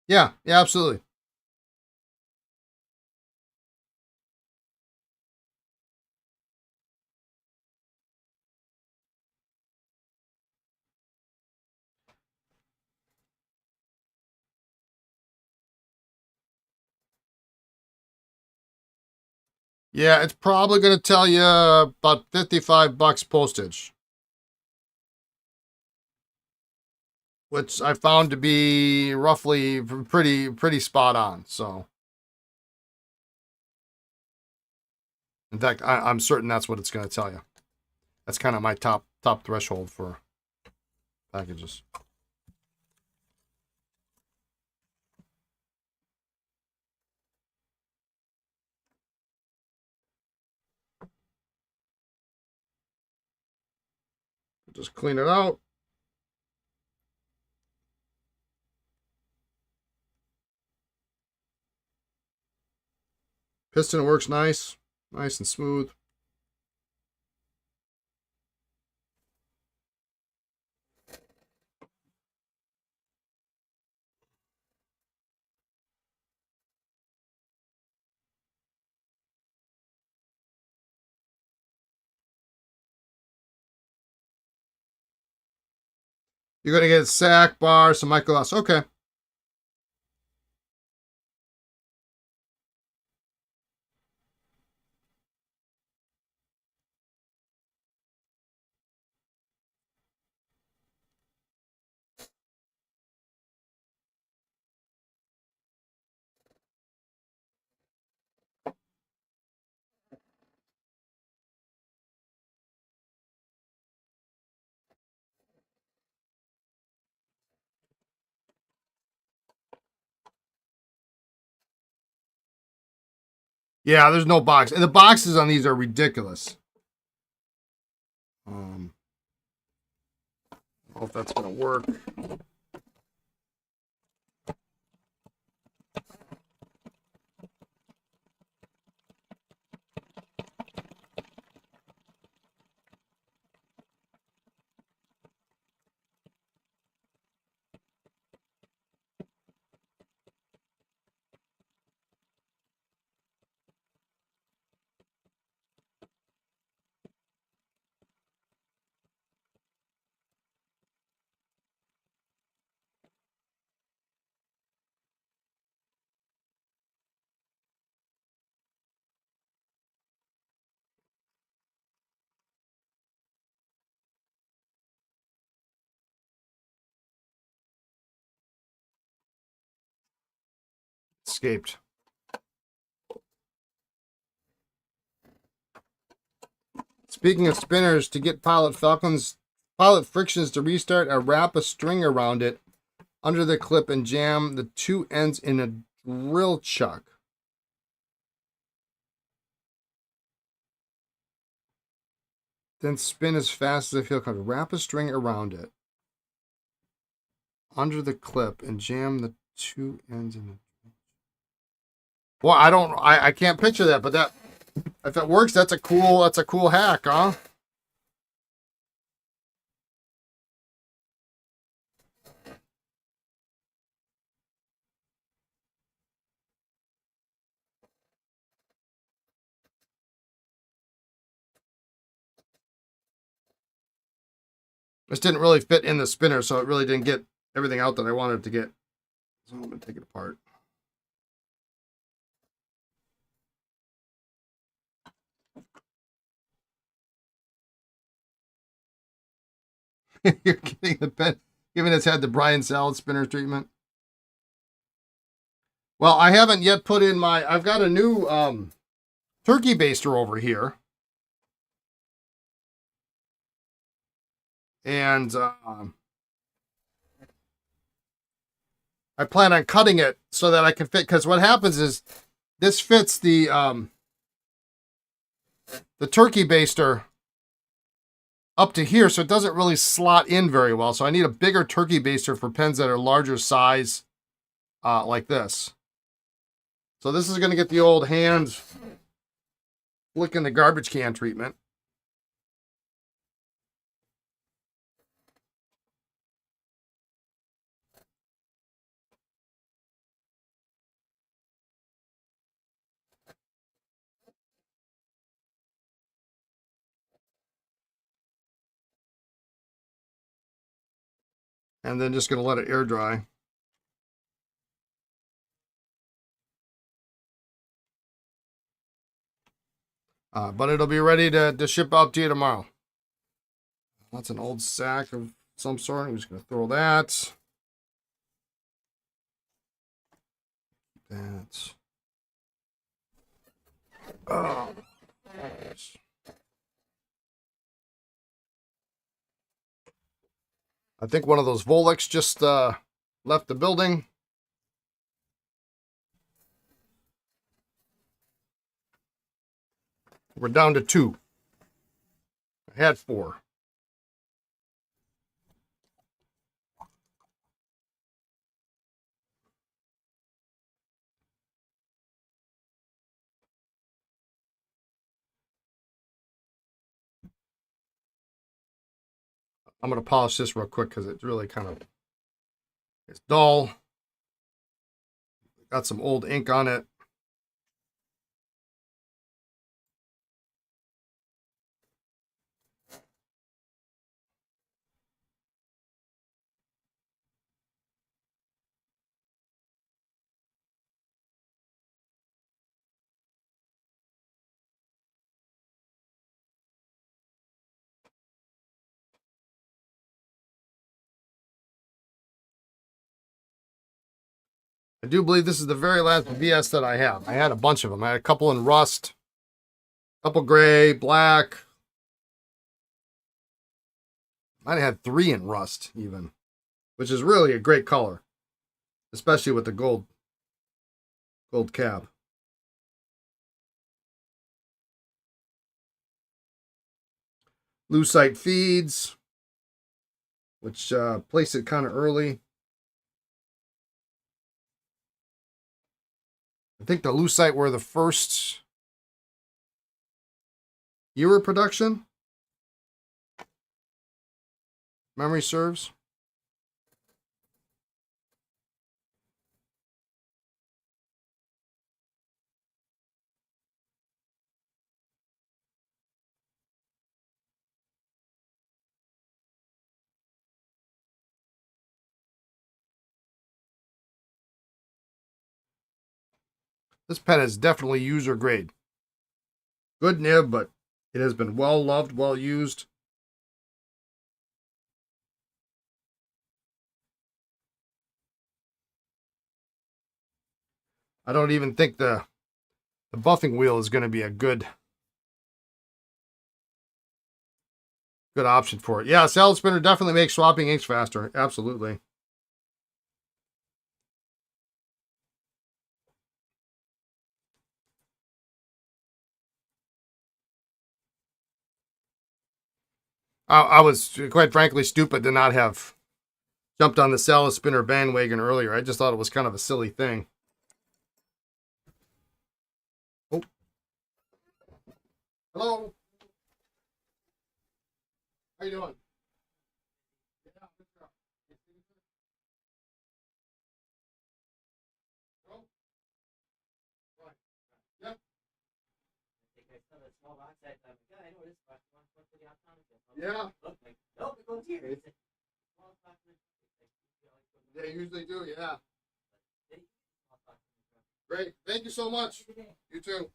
Yeah, absolutely. Yeah, it's probably going to tell you about $55 postage, which I found to be roughly pretty spot on. So, in fact, I'm certain that's what it's going to tell you. That's kind of my top threshold for packages. Just clean it out. Piston works nice and smooth. You're going to get a sack, bar, some microglass. Okay. Yeah, there's no box. And the boxes on these are ridiculous. I don't know if that's going to work. Escaped. Speaking of spinners, to get pilot frictions to restart, I wrap a string around it under the clip and jam the two ends in a drill chuck. Then spin as fast as I feel comfortable. Wrap a string around it under the clip and jam the two ends in a... Well, I can't picture that, but that, if that works, that's a cool hack, huh? This didn't really fit in the spinner, so it really didn't get everything out that I wanted to get. So I'm going to take it apart. You're getting the pen, given it's had the Brian salad spinner treatment. Well, I haven't yet put in my, I've got a new turkey baster over here. And I plan on cutting it so that I can fit, because what happens is this fits the turkey baster up to here, so it doesn't really slot in very well. So I need a bigger turkey baster for pens that are larger size, like this. So this is going to get the old hand flicking the garbage can treatment. And then just going to let it air dry. But it'll be ready to ship out to you tomorrow. That's an old sack of some sort. I'm just going to throw that. That. Oh. I think one of those Volex just left the building. We're down to 2. I had 4. I'm going to polish this real quick because it's really it's dull. Got some old ink on it. I do believe this is the very last VS that I have. I had a bunch of them. I had a couple in rust, a couple gray, black. Might have had 3 in rust even, which is really a great color, especially with the gold cap. Lucite feeds, which place it kind of early. I think the Lucite were the first year of production. Memory serves. This pen is definitely user grade. Good nib, but it has been well loved, well used. I don't even think the buffing wheel is going to be a good option for it. Yeah, salad spinner definitely makes swapping inks faster. Absolutely. I was quite frankly stupid to not have jumped on the salad spinner bandwagon earlier. I just thought it was kind of a silly thing. Oh. Hello. How you doing? Yeah. They usually do, yeah. Great. Thank you so much. You too.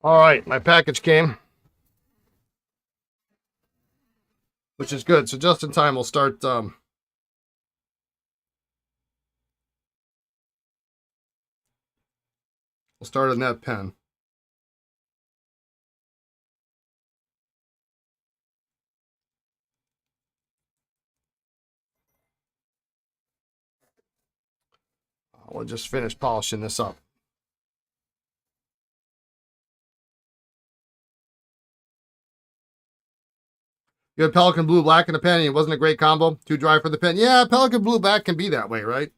All right, my package came, which is good. So just in time, we'll start. We'll start on that pen. We'll just finish polishing this up. You had Pelican Blue Black in the pen, and it wasn't a great combo. Too dry for the pen. Yeah, Pelican Blue Black can be that way, right?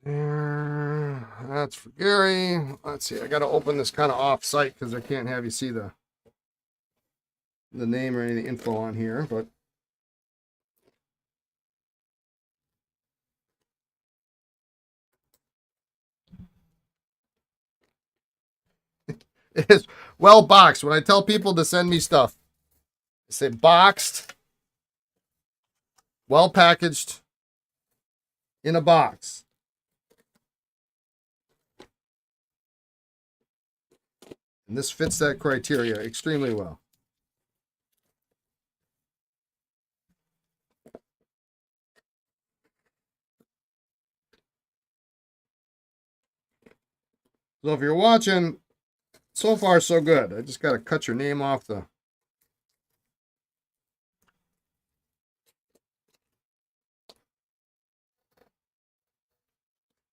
There. That's for Gary. Let's see. I got to open this kind of off-site because I can't have you see the name or any of the info on here, but it is well boxed. When I tell people to send me stuff, I say boxed, well packaged, in a box. And this fits that criteria extremely well. So if you're watching, so far so good. I just got to cut your name off the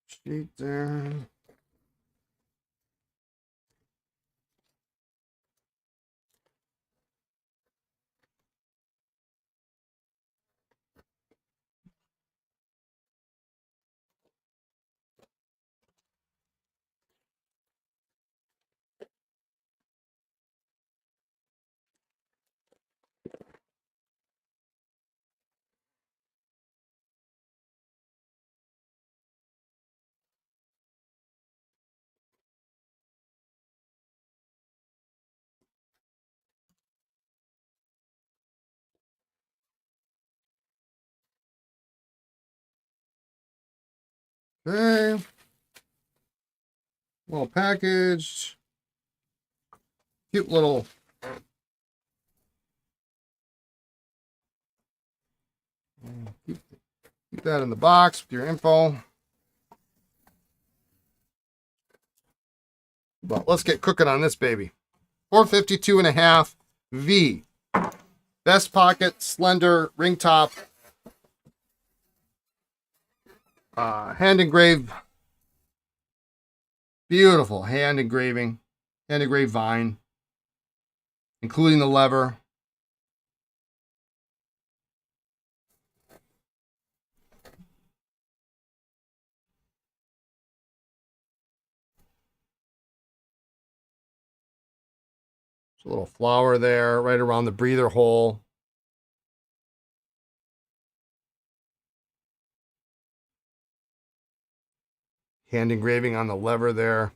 sheet there. Okay. Well packaged. Cute little keep that in the box with your info. But let's get cooking on this baby. 452.5 V. Best pocket, slender, ring top. Hand engraved. Beautiful hand engraving. Hand engraved vine. Including the lever. There's a little flower there right around the breather hole. Hand engraving on the lever there.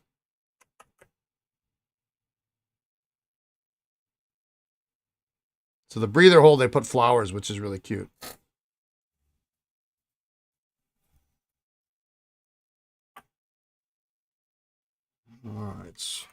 So the breather hole, they put flowers, which is really cute. All right.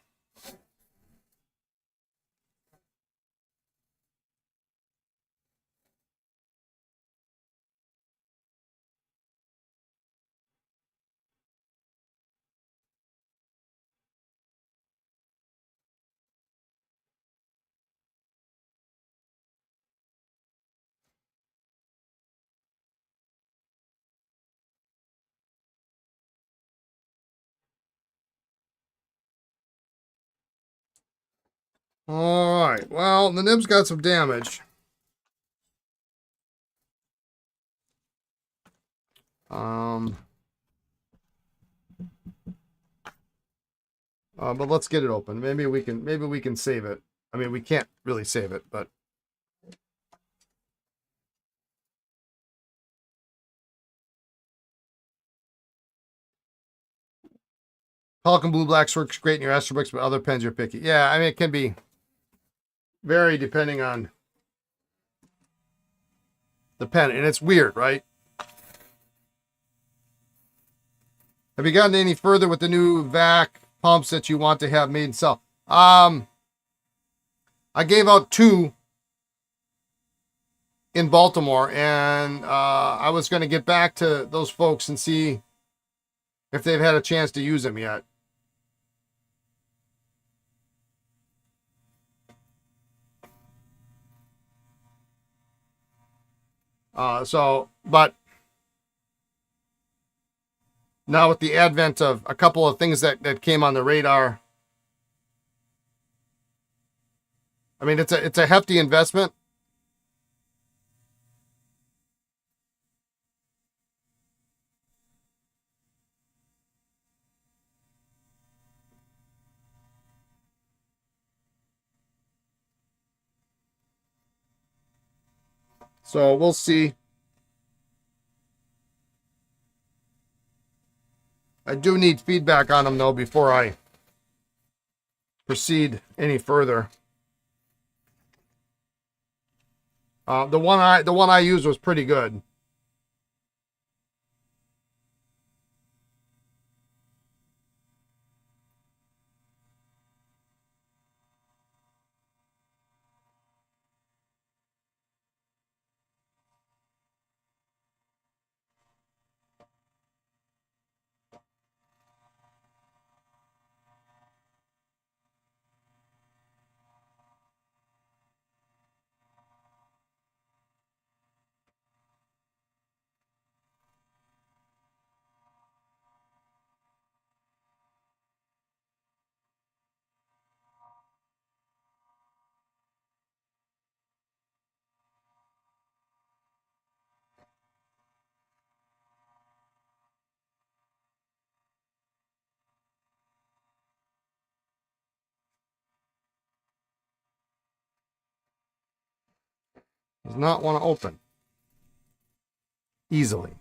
All right. Well, the nib's got some damage. But let's get it open. Maybe we can save it. I mean, we can't really save it, but Pelican Blue Blacks works great in your Astro books, but other pens you're picky. Yeah, I mean, it can be vary depending on the pen, and it's weird, right? Have you gotten any further with the new vac pumps that you want to have made and sell? I gave out 2 in Baltimore, and I was going to get back to those folks and see if they've had a chance to use them yet. But now with the advent of a couple of things that came on the radar, I mean, it's a hefty investment. So we'll see. I do need feedback on them though before I proceed any further. The one I used was pretty good. Does not want to open easily.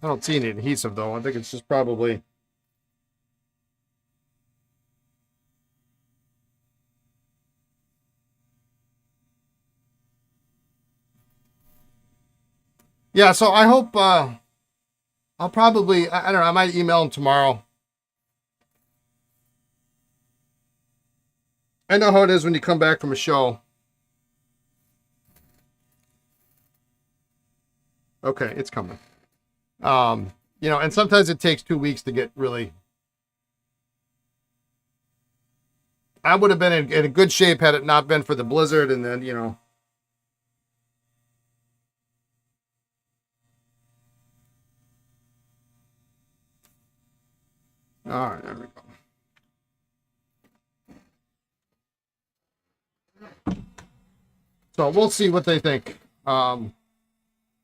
I don't see any adhesive though. I think it's just probably. Yeah, so I hope I'll probably, I don't know, I might email him tomorrow. I know how it is when you come back from a show. Okay, it's coming. You know, and sometimes it takes 2 weeks to get really. I would have been in a good shape had it not been for the blizzard, and then, you know. All right, there we go. So we'll see what they think. I'm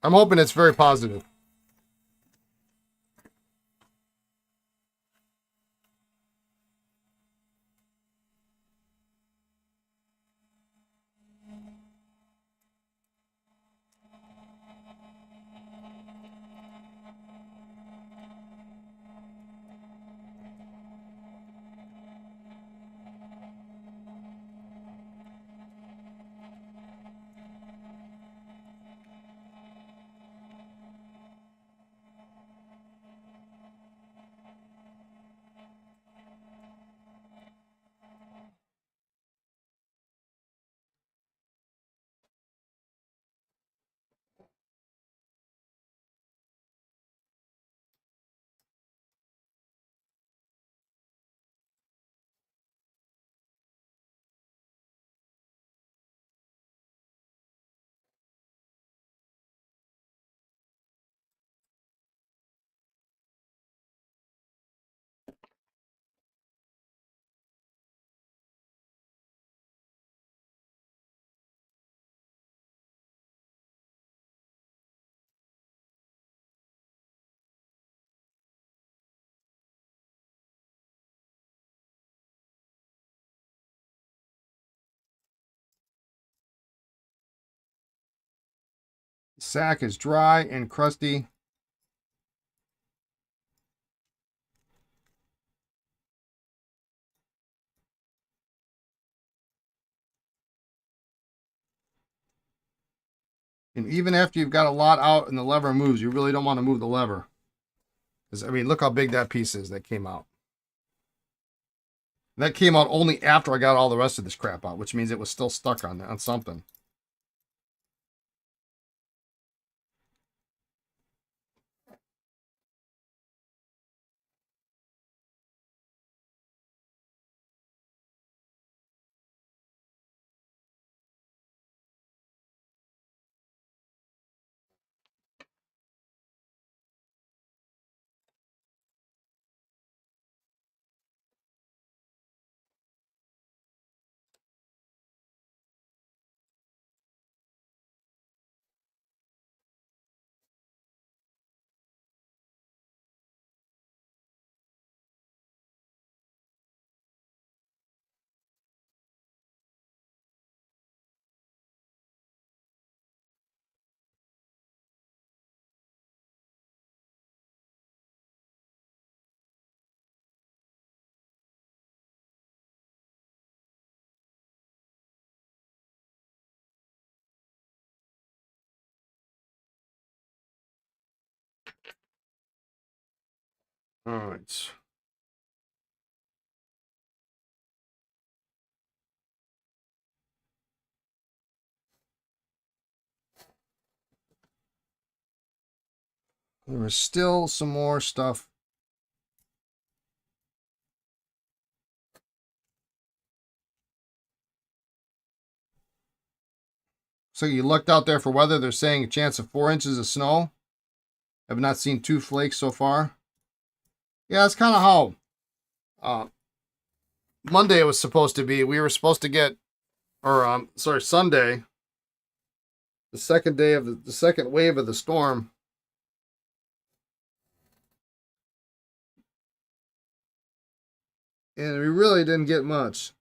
hoping it's very positive. The sack is dry and crusty. And even after you've got a lot out and the lever moves, you really don't want to move the lever. Because, I mean, look how big that piece is that came out. That came out only after I got all the rest of this crap out, which means it was still stuck on something. All right. There was still some more stuff. So you looked out there for weather. They're saying a chance of 4 inches of snow. I've not seen 2 flakes so far. Yeah, that's kind of how Monday was supposed to be. We were supposed to get, or Sunday, the second day of the second wave of the storm. And we really didn't get much.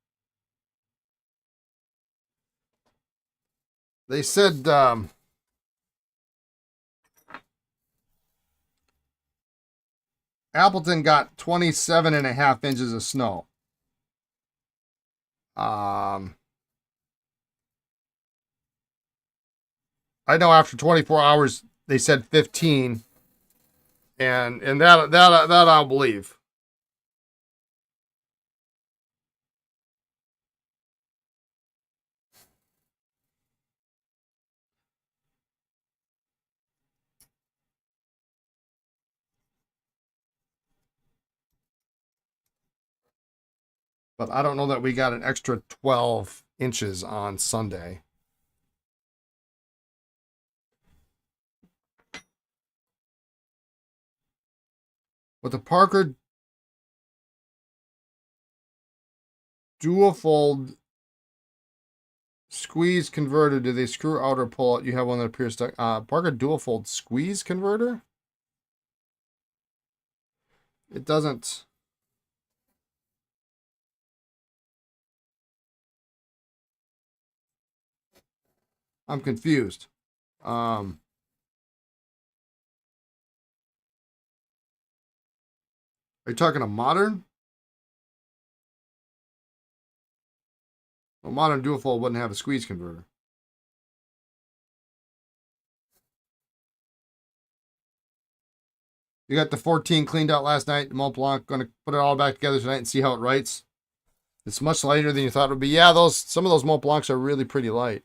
They said Appleton got 27.5 inches of snow. I know after 24 hours they said 15, and that I'll believe. But I don't know that we got an extra 12 inches on Sunday. With the Parker dual fold squeeze converter, do they screw out or pull out? You have one that appears stuck. Parker dual fold squeeze converter? It doesn't. I'm confused. Are you talking a modern? A modern dual fold wouldn't have a squeeze converter. You got the 14 cleaned out last night. The Mont Blanc, going to put it all back together tonight and see how it writes. It's much lighter than you thought it would be. Yeah, some of those Mont Blancs are really pretty light.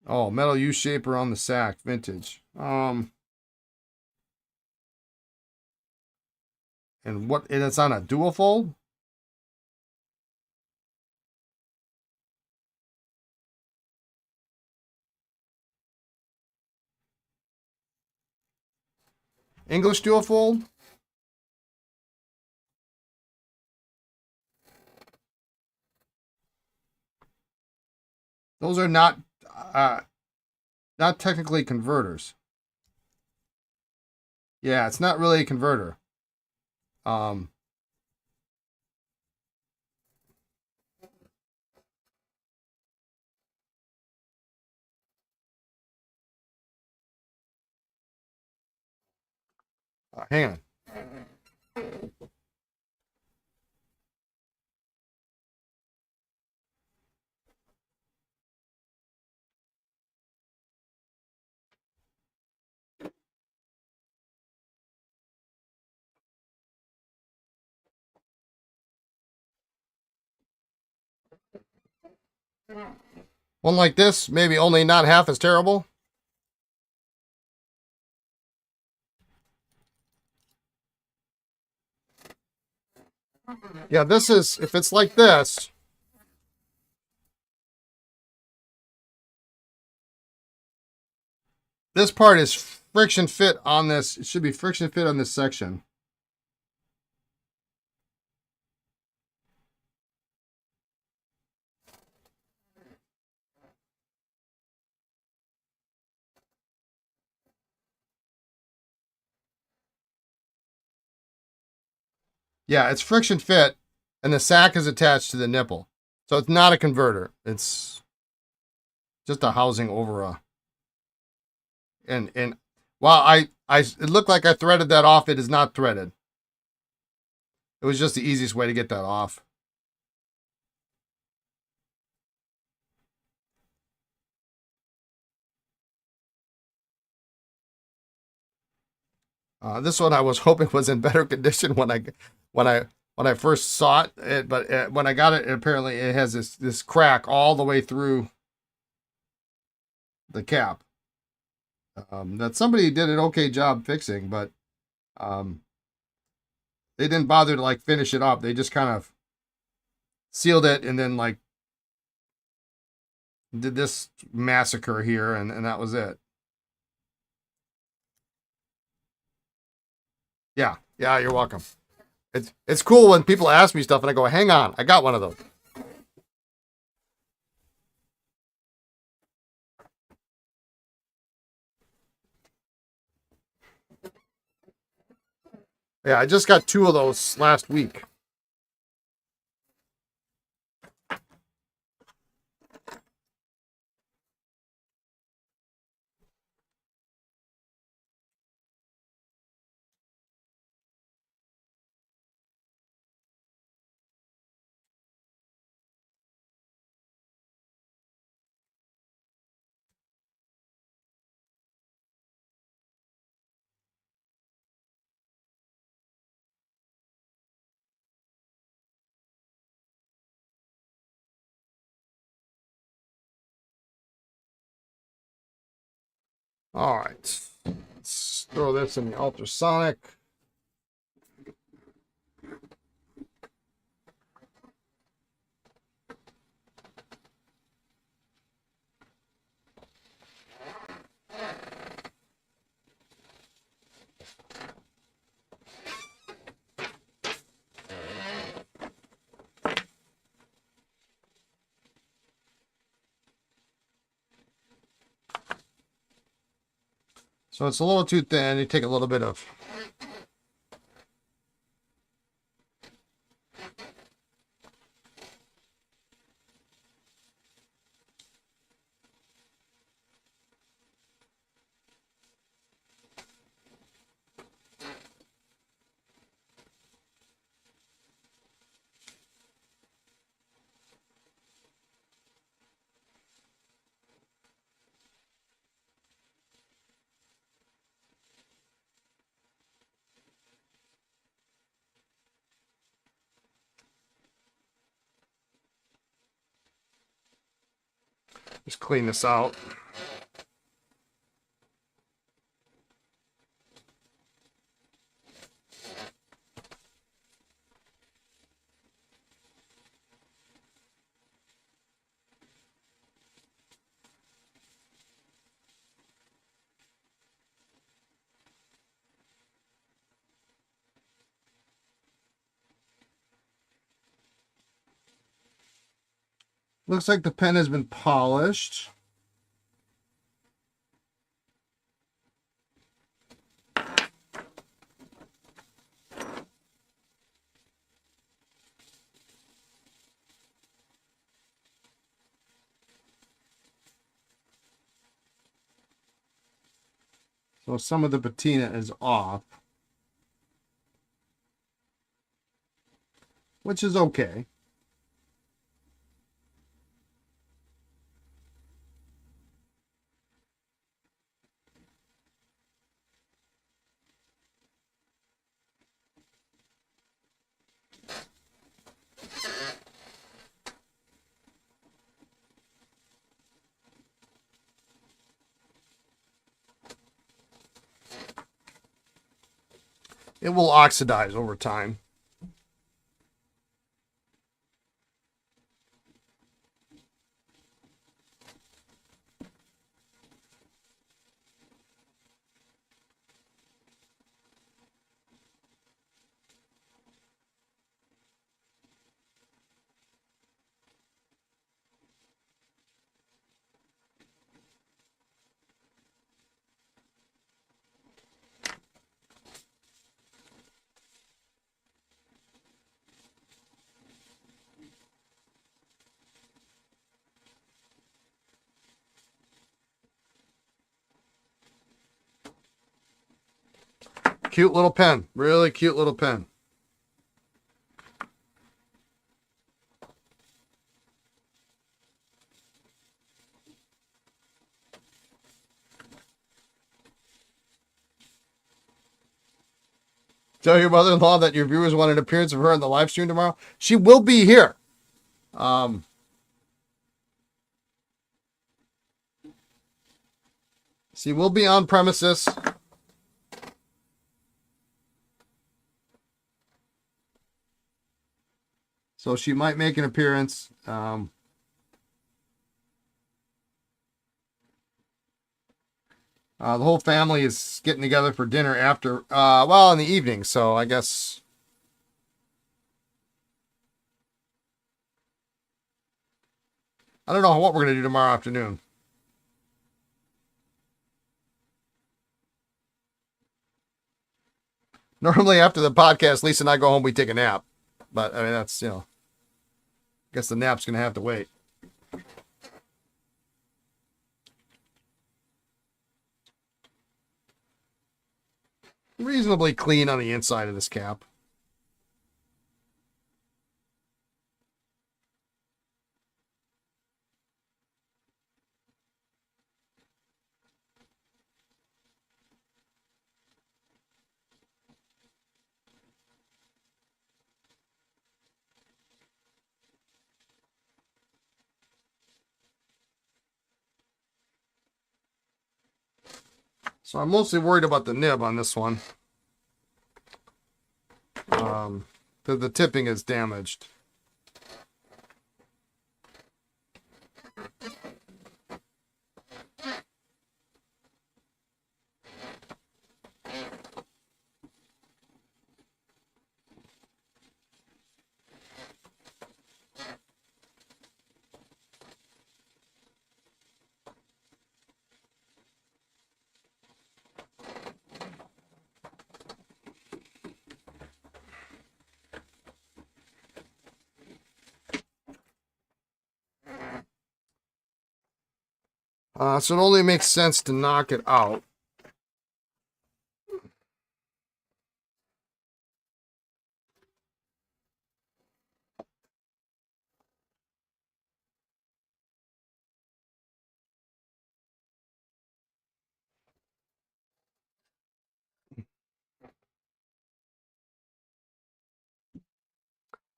Oh, metal U-shaper on the sack, vintage. And it's on a dual fold? English dual fold? Those are not technically converters. Yeah, it's not really a converter. Hang on. One like this, maybe only not half as terrible. Yeah, this is, if it's like this, this part is friction fit on this. It should be friction fit on this section. Yeah, it's friction fit, and the sack is attached to the nipple. So it's not a converter. It's just a housing over a. And while it looked like I threaded that off, it is not threaded. It was just the easiest way to get that off. This one I was hoping was in better condition when I first saw it, but when I got it, apparently it has this crack all the way through the cap. That somebody did an okay job fixing, but they didn't bother to like finish it up. They just kind of sealed it and then like did this massacre here, and that was it. Yeah, you're welcome. It's cool when people ask me stuff and I go, hang on, I got one of those. Yeah, I just got 2 of those last week. All right. Let's throw this in the ultrasonic. So it's a little too thin. You take a little bit of just clean this out. Looks like the pen has been polished. So some of the patina is off, which is okay. It will oxidize over time. Cute little pen. Really cute little pen. Tell your mother-in-law that your viewers want an appearance of her on the live stream tomorrow. She will be here. She will be on premises. So she might make an appearance. The whole family is getting together for dinner after, well, in the evening. So I guess I don't know what we're going to do tomorrow afternoon. Normally after the podcast, Lisa and I go home, we take a nap. But I mean, that's, I guess the nap's going to have to wait. Reasonably clean on the inside of this cap. So I'm mostly worried about the nib on this one. The tipping is damaged. So it only makes sense to knock it out.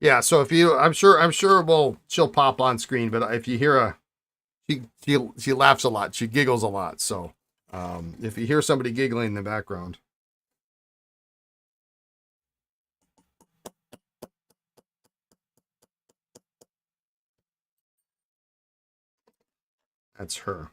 Yeah, so if you, I'm sure, well, she'll pop on screen, but if you hear she laughs a lot, she giggles a lot. So, if you hear somebody giggling in the background, that's her.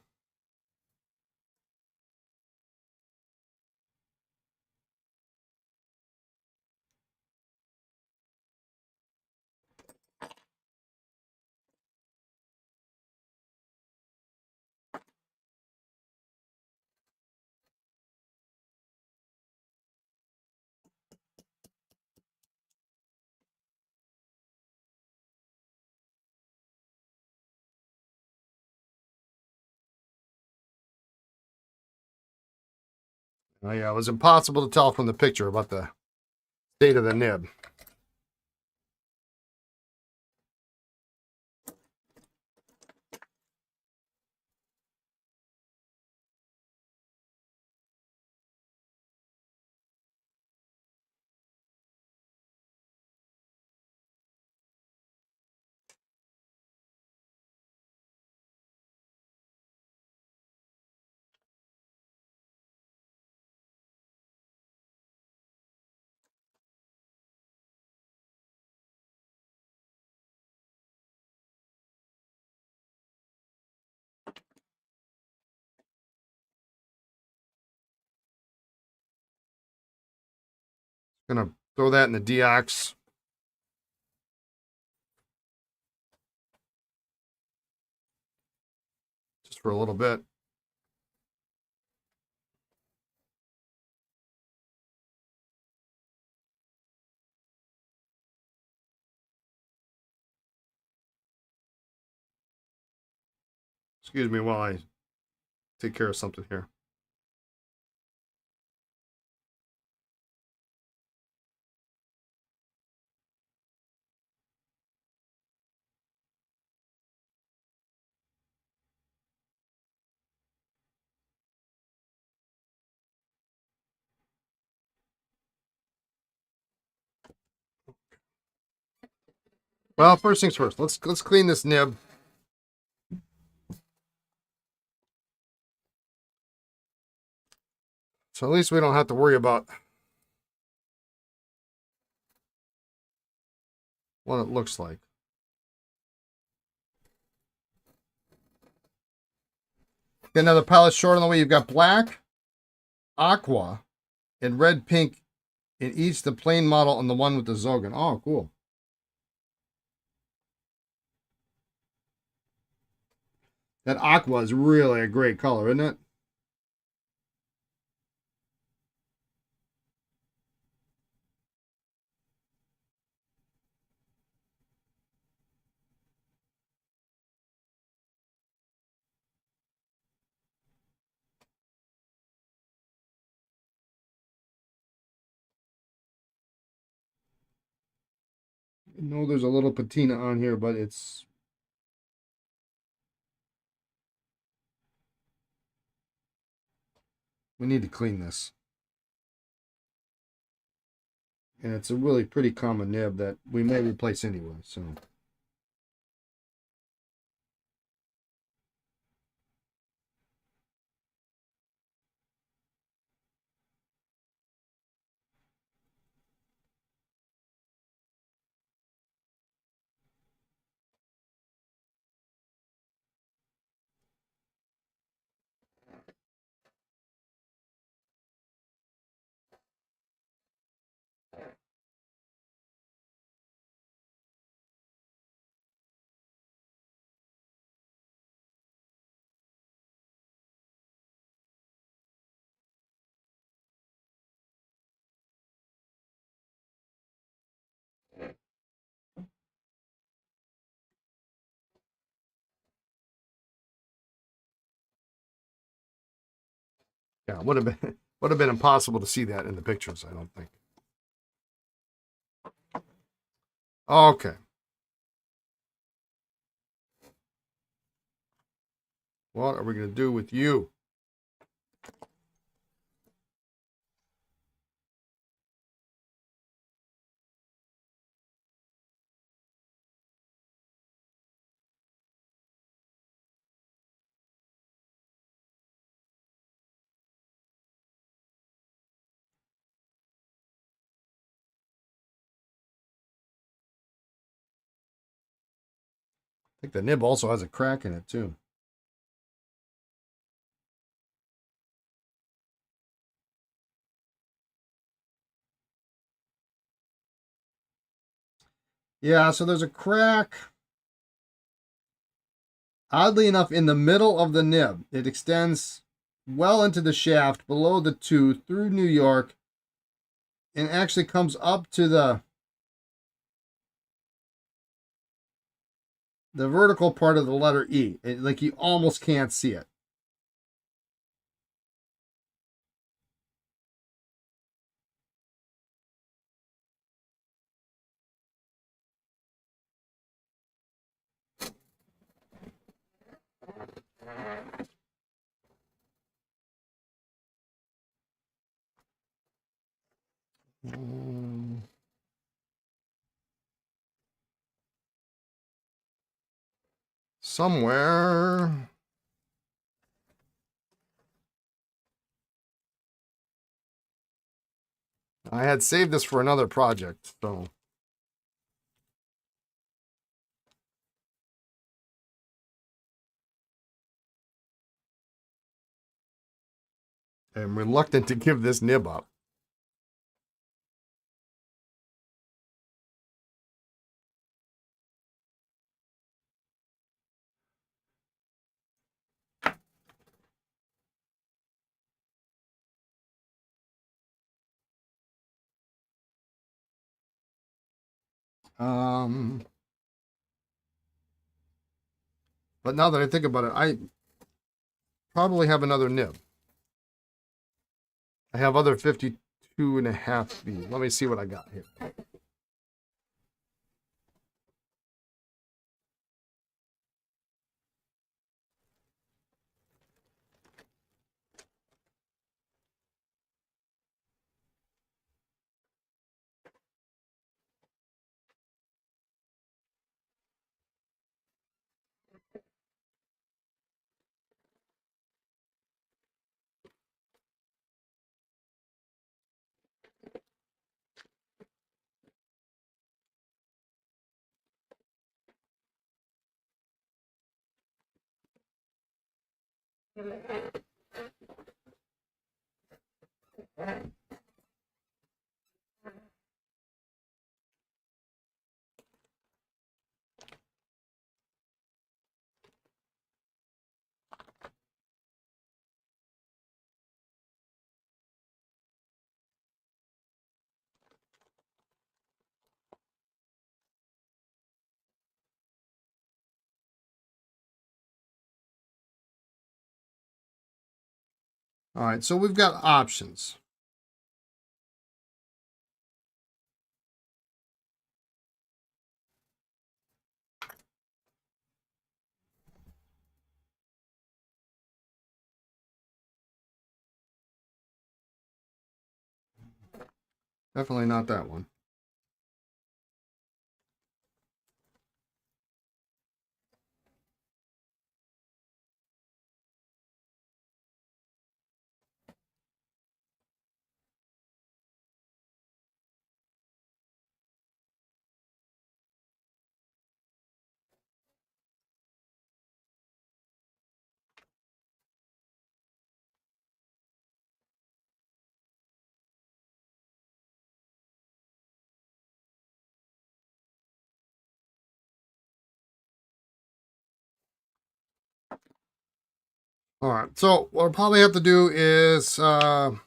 Oh yeah, it was impossible to tell from the picture about the state of the nib. Gonna throw that in the DX. Just for a little bit. Excuse me while I take care of something here. Well, first things first. Let's clean this nib. So at least we don't have to worry about what it looks like. Got another palette short on the way. You've got black, aqua, and red pink in each, the plain model and the one with the Zogan. Oh, cool. That aqua is really a great color, isn't it? know there's a little patina on here, but it's... We need to clean this. And it's a really pretty common nib that we may replace anyway, so... Yeah, would have been impossible to see that in the pictures, I don't think. Okay. What are we going to do with you? I think the nib also has a crack in it, too. Yeah, so there's a crack, oddly enough, in the middle of the nib. It extends well into the shaft, below the tooth, through New York, and actually comes up to the vertical part of the letter E. Like you almost can't see it. Somewhere. I had saved this for another project, so. I'm reluctant to give this nib up. But now that I think about it, I probably have another nib. I have other 52.5 feet. Let me see what I got here. All right, so we've got options. Definitely not that one. All right. So what I'll probably have to do is contact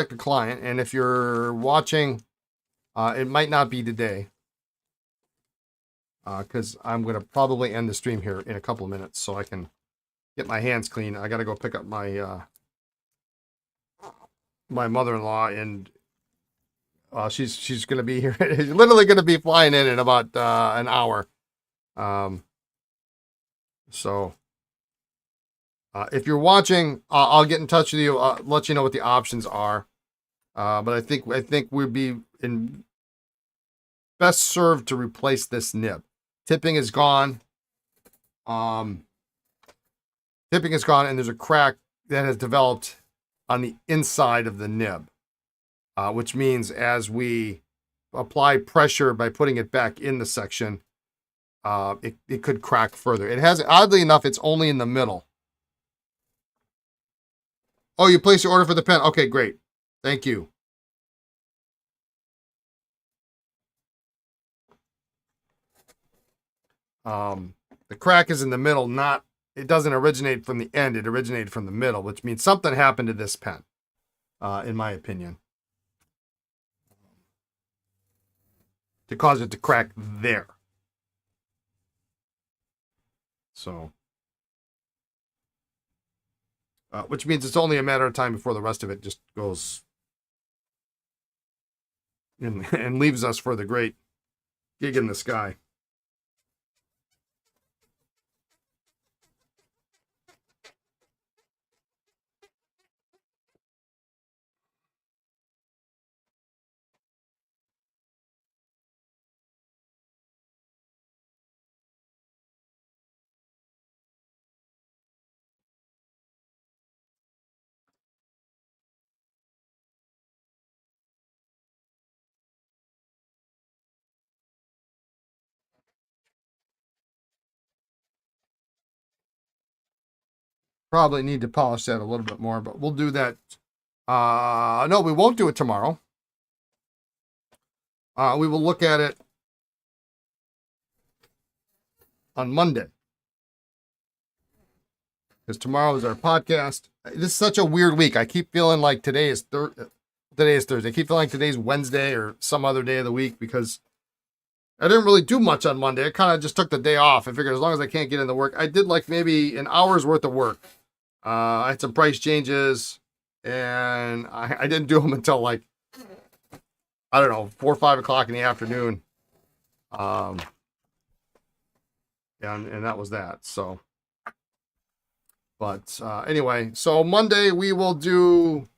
the client. And if you're watching, it might not be today. Because I'm going to probably end the stream here in a couple of minutes so I can get my hands clean. I got to go pick up my my mother-in-law, and she's going to be here. She's literally going to be flying in about an hour. So if you're watching, I'll get in touch with you. Let you know what the options are. But I think we'd be best served to replace this nib. Tipping is gone. Tipping is gone, and there's a crack that has developed on the inside of the nib, which means as we apply pressure by putting it back in the section, it could crack further. It has, oddly enough, it's only in the middle. Oh, you placed your order for the pen. Okay, great. Thank you. The crack is in the middle, not, it doesn't originate from the end. It originated from the middle, which means something happened to this pen, in my opinion, to cause it to crack there. So, which means it's only a matter of time before the rest of it just goes and leaves us for the great gig in the sky. Probably need to polish that a little bit more, but we'll do that. No, we won't do it tomorrow. We will look at it on Monday, because tomorrow is our podcast. This is such a weird week. I keep feeling like today is Thursday. I keep feeling like today's Wednesday or some other day of the week, because I didn't really do much on Monday. I kind of just took the day off. I figured as long as I can't get into work, I did like maybe an hour's worth of work. I had some price changes, and I didn't do them until like, I don't know, 4 or 5 o'clock in the afternoon. And that was that. So, but anyway, so Monday we will do,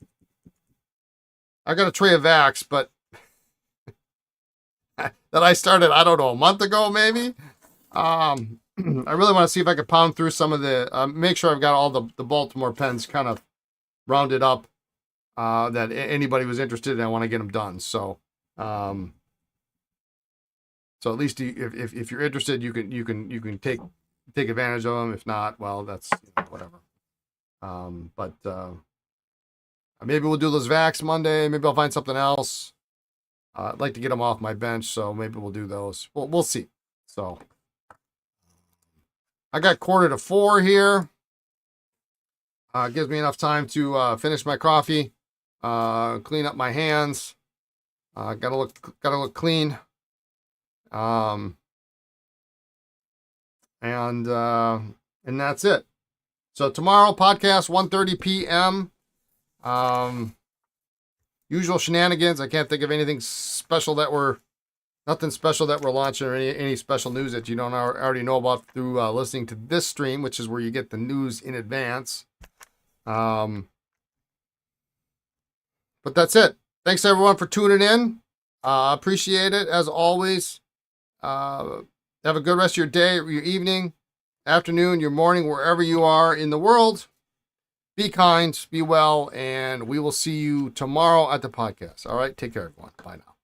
I got a tray of Vax, but that I started, I don't know, a month ago, maybe. I really want to see if I could pound through some of the, make sure I've got all the Baltimore pens kind of rounded up, that anybody was interested in. I want to get them done. So, so at least if you're interested, you can take advantage of them. If not, well, that's whatever. But maybe we'll do those Vax Monday. Maybe I'll find something else. I'd like to get them off my bench, so maybe we'll do those. We'll see. So I got 3:45 here. Gives me enough time to finish my coffee, clean up my hands. Gotta look clean. And that's it. So tomorrow, podcast 1:30 p.m. Usual shenanigans. I can't think of anything special nothing special that we're launching, or any special news that you don't already know about through listening to this stream, which is where you get the news in advance. But that's it. Thanks everyone for tuning in. Appreciate it as always. Have a good rest of your day, your evening, afternoon, your morning, wherever you are in the world. Be kind, be well, and we will see you tomorrow at the podcast. All right, take care, everyone. Bye now.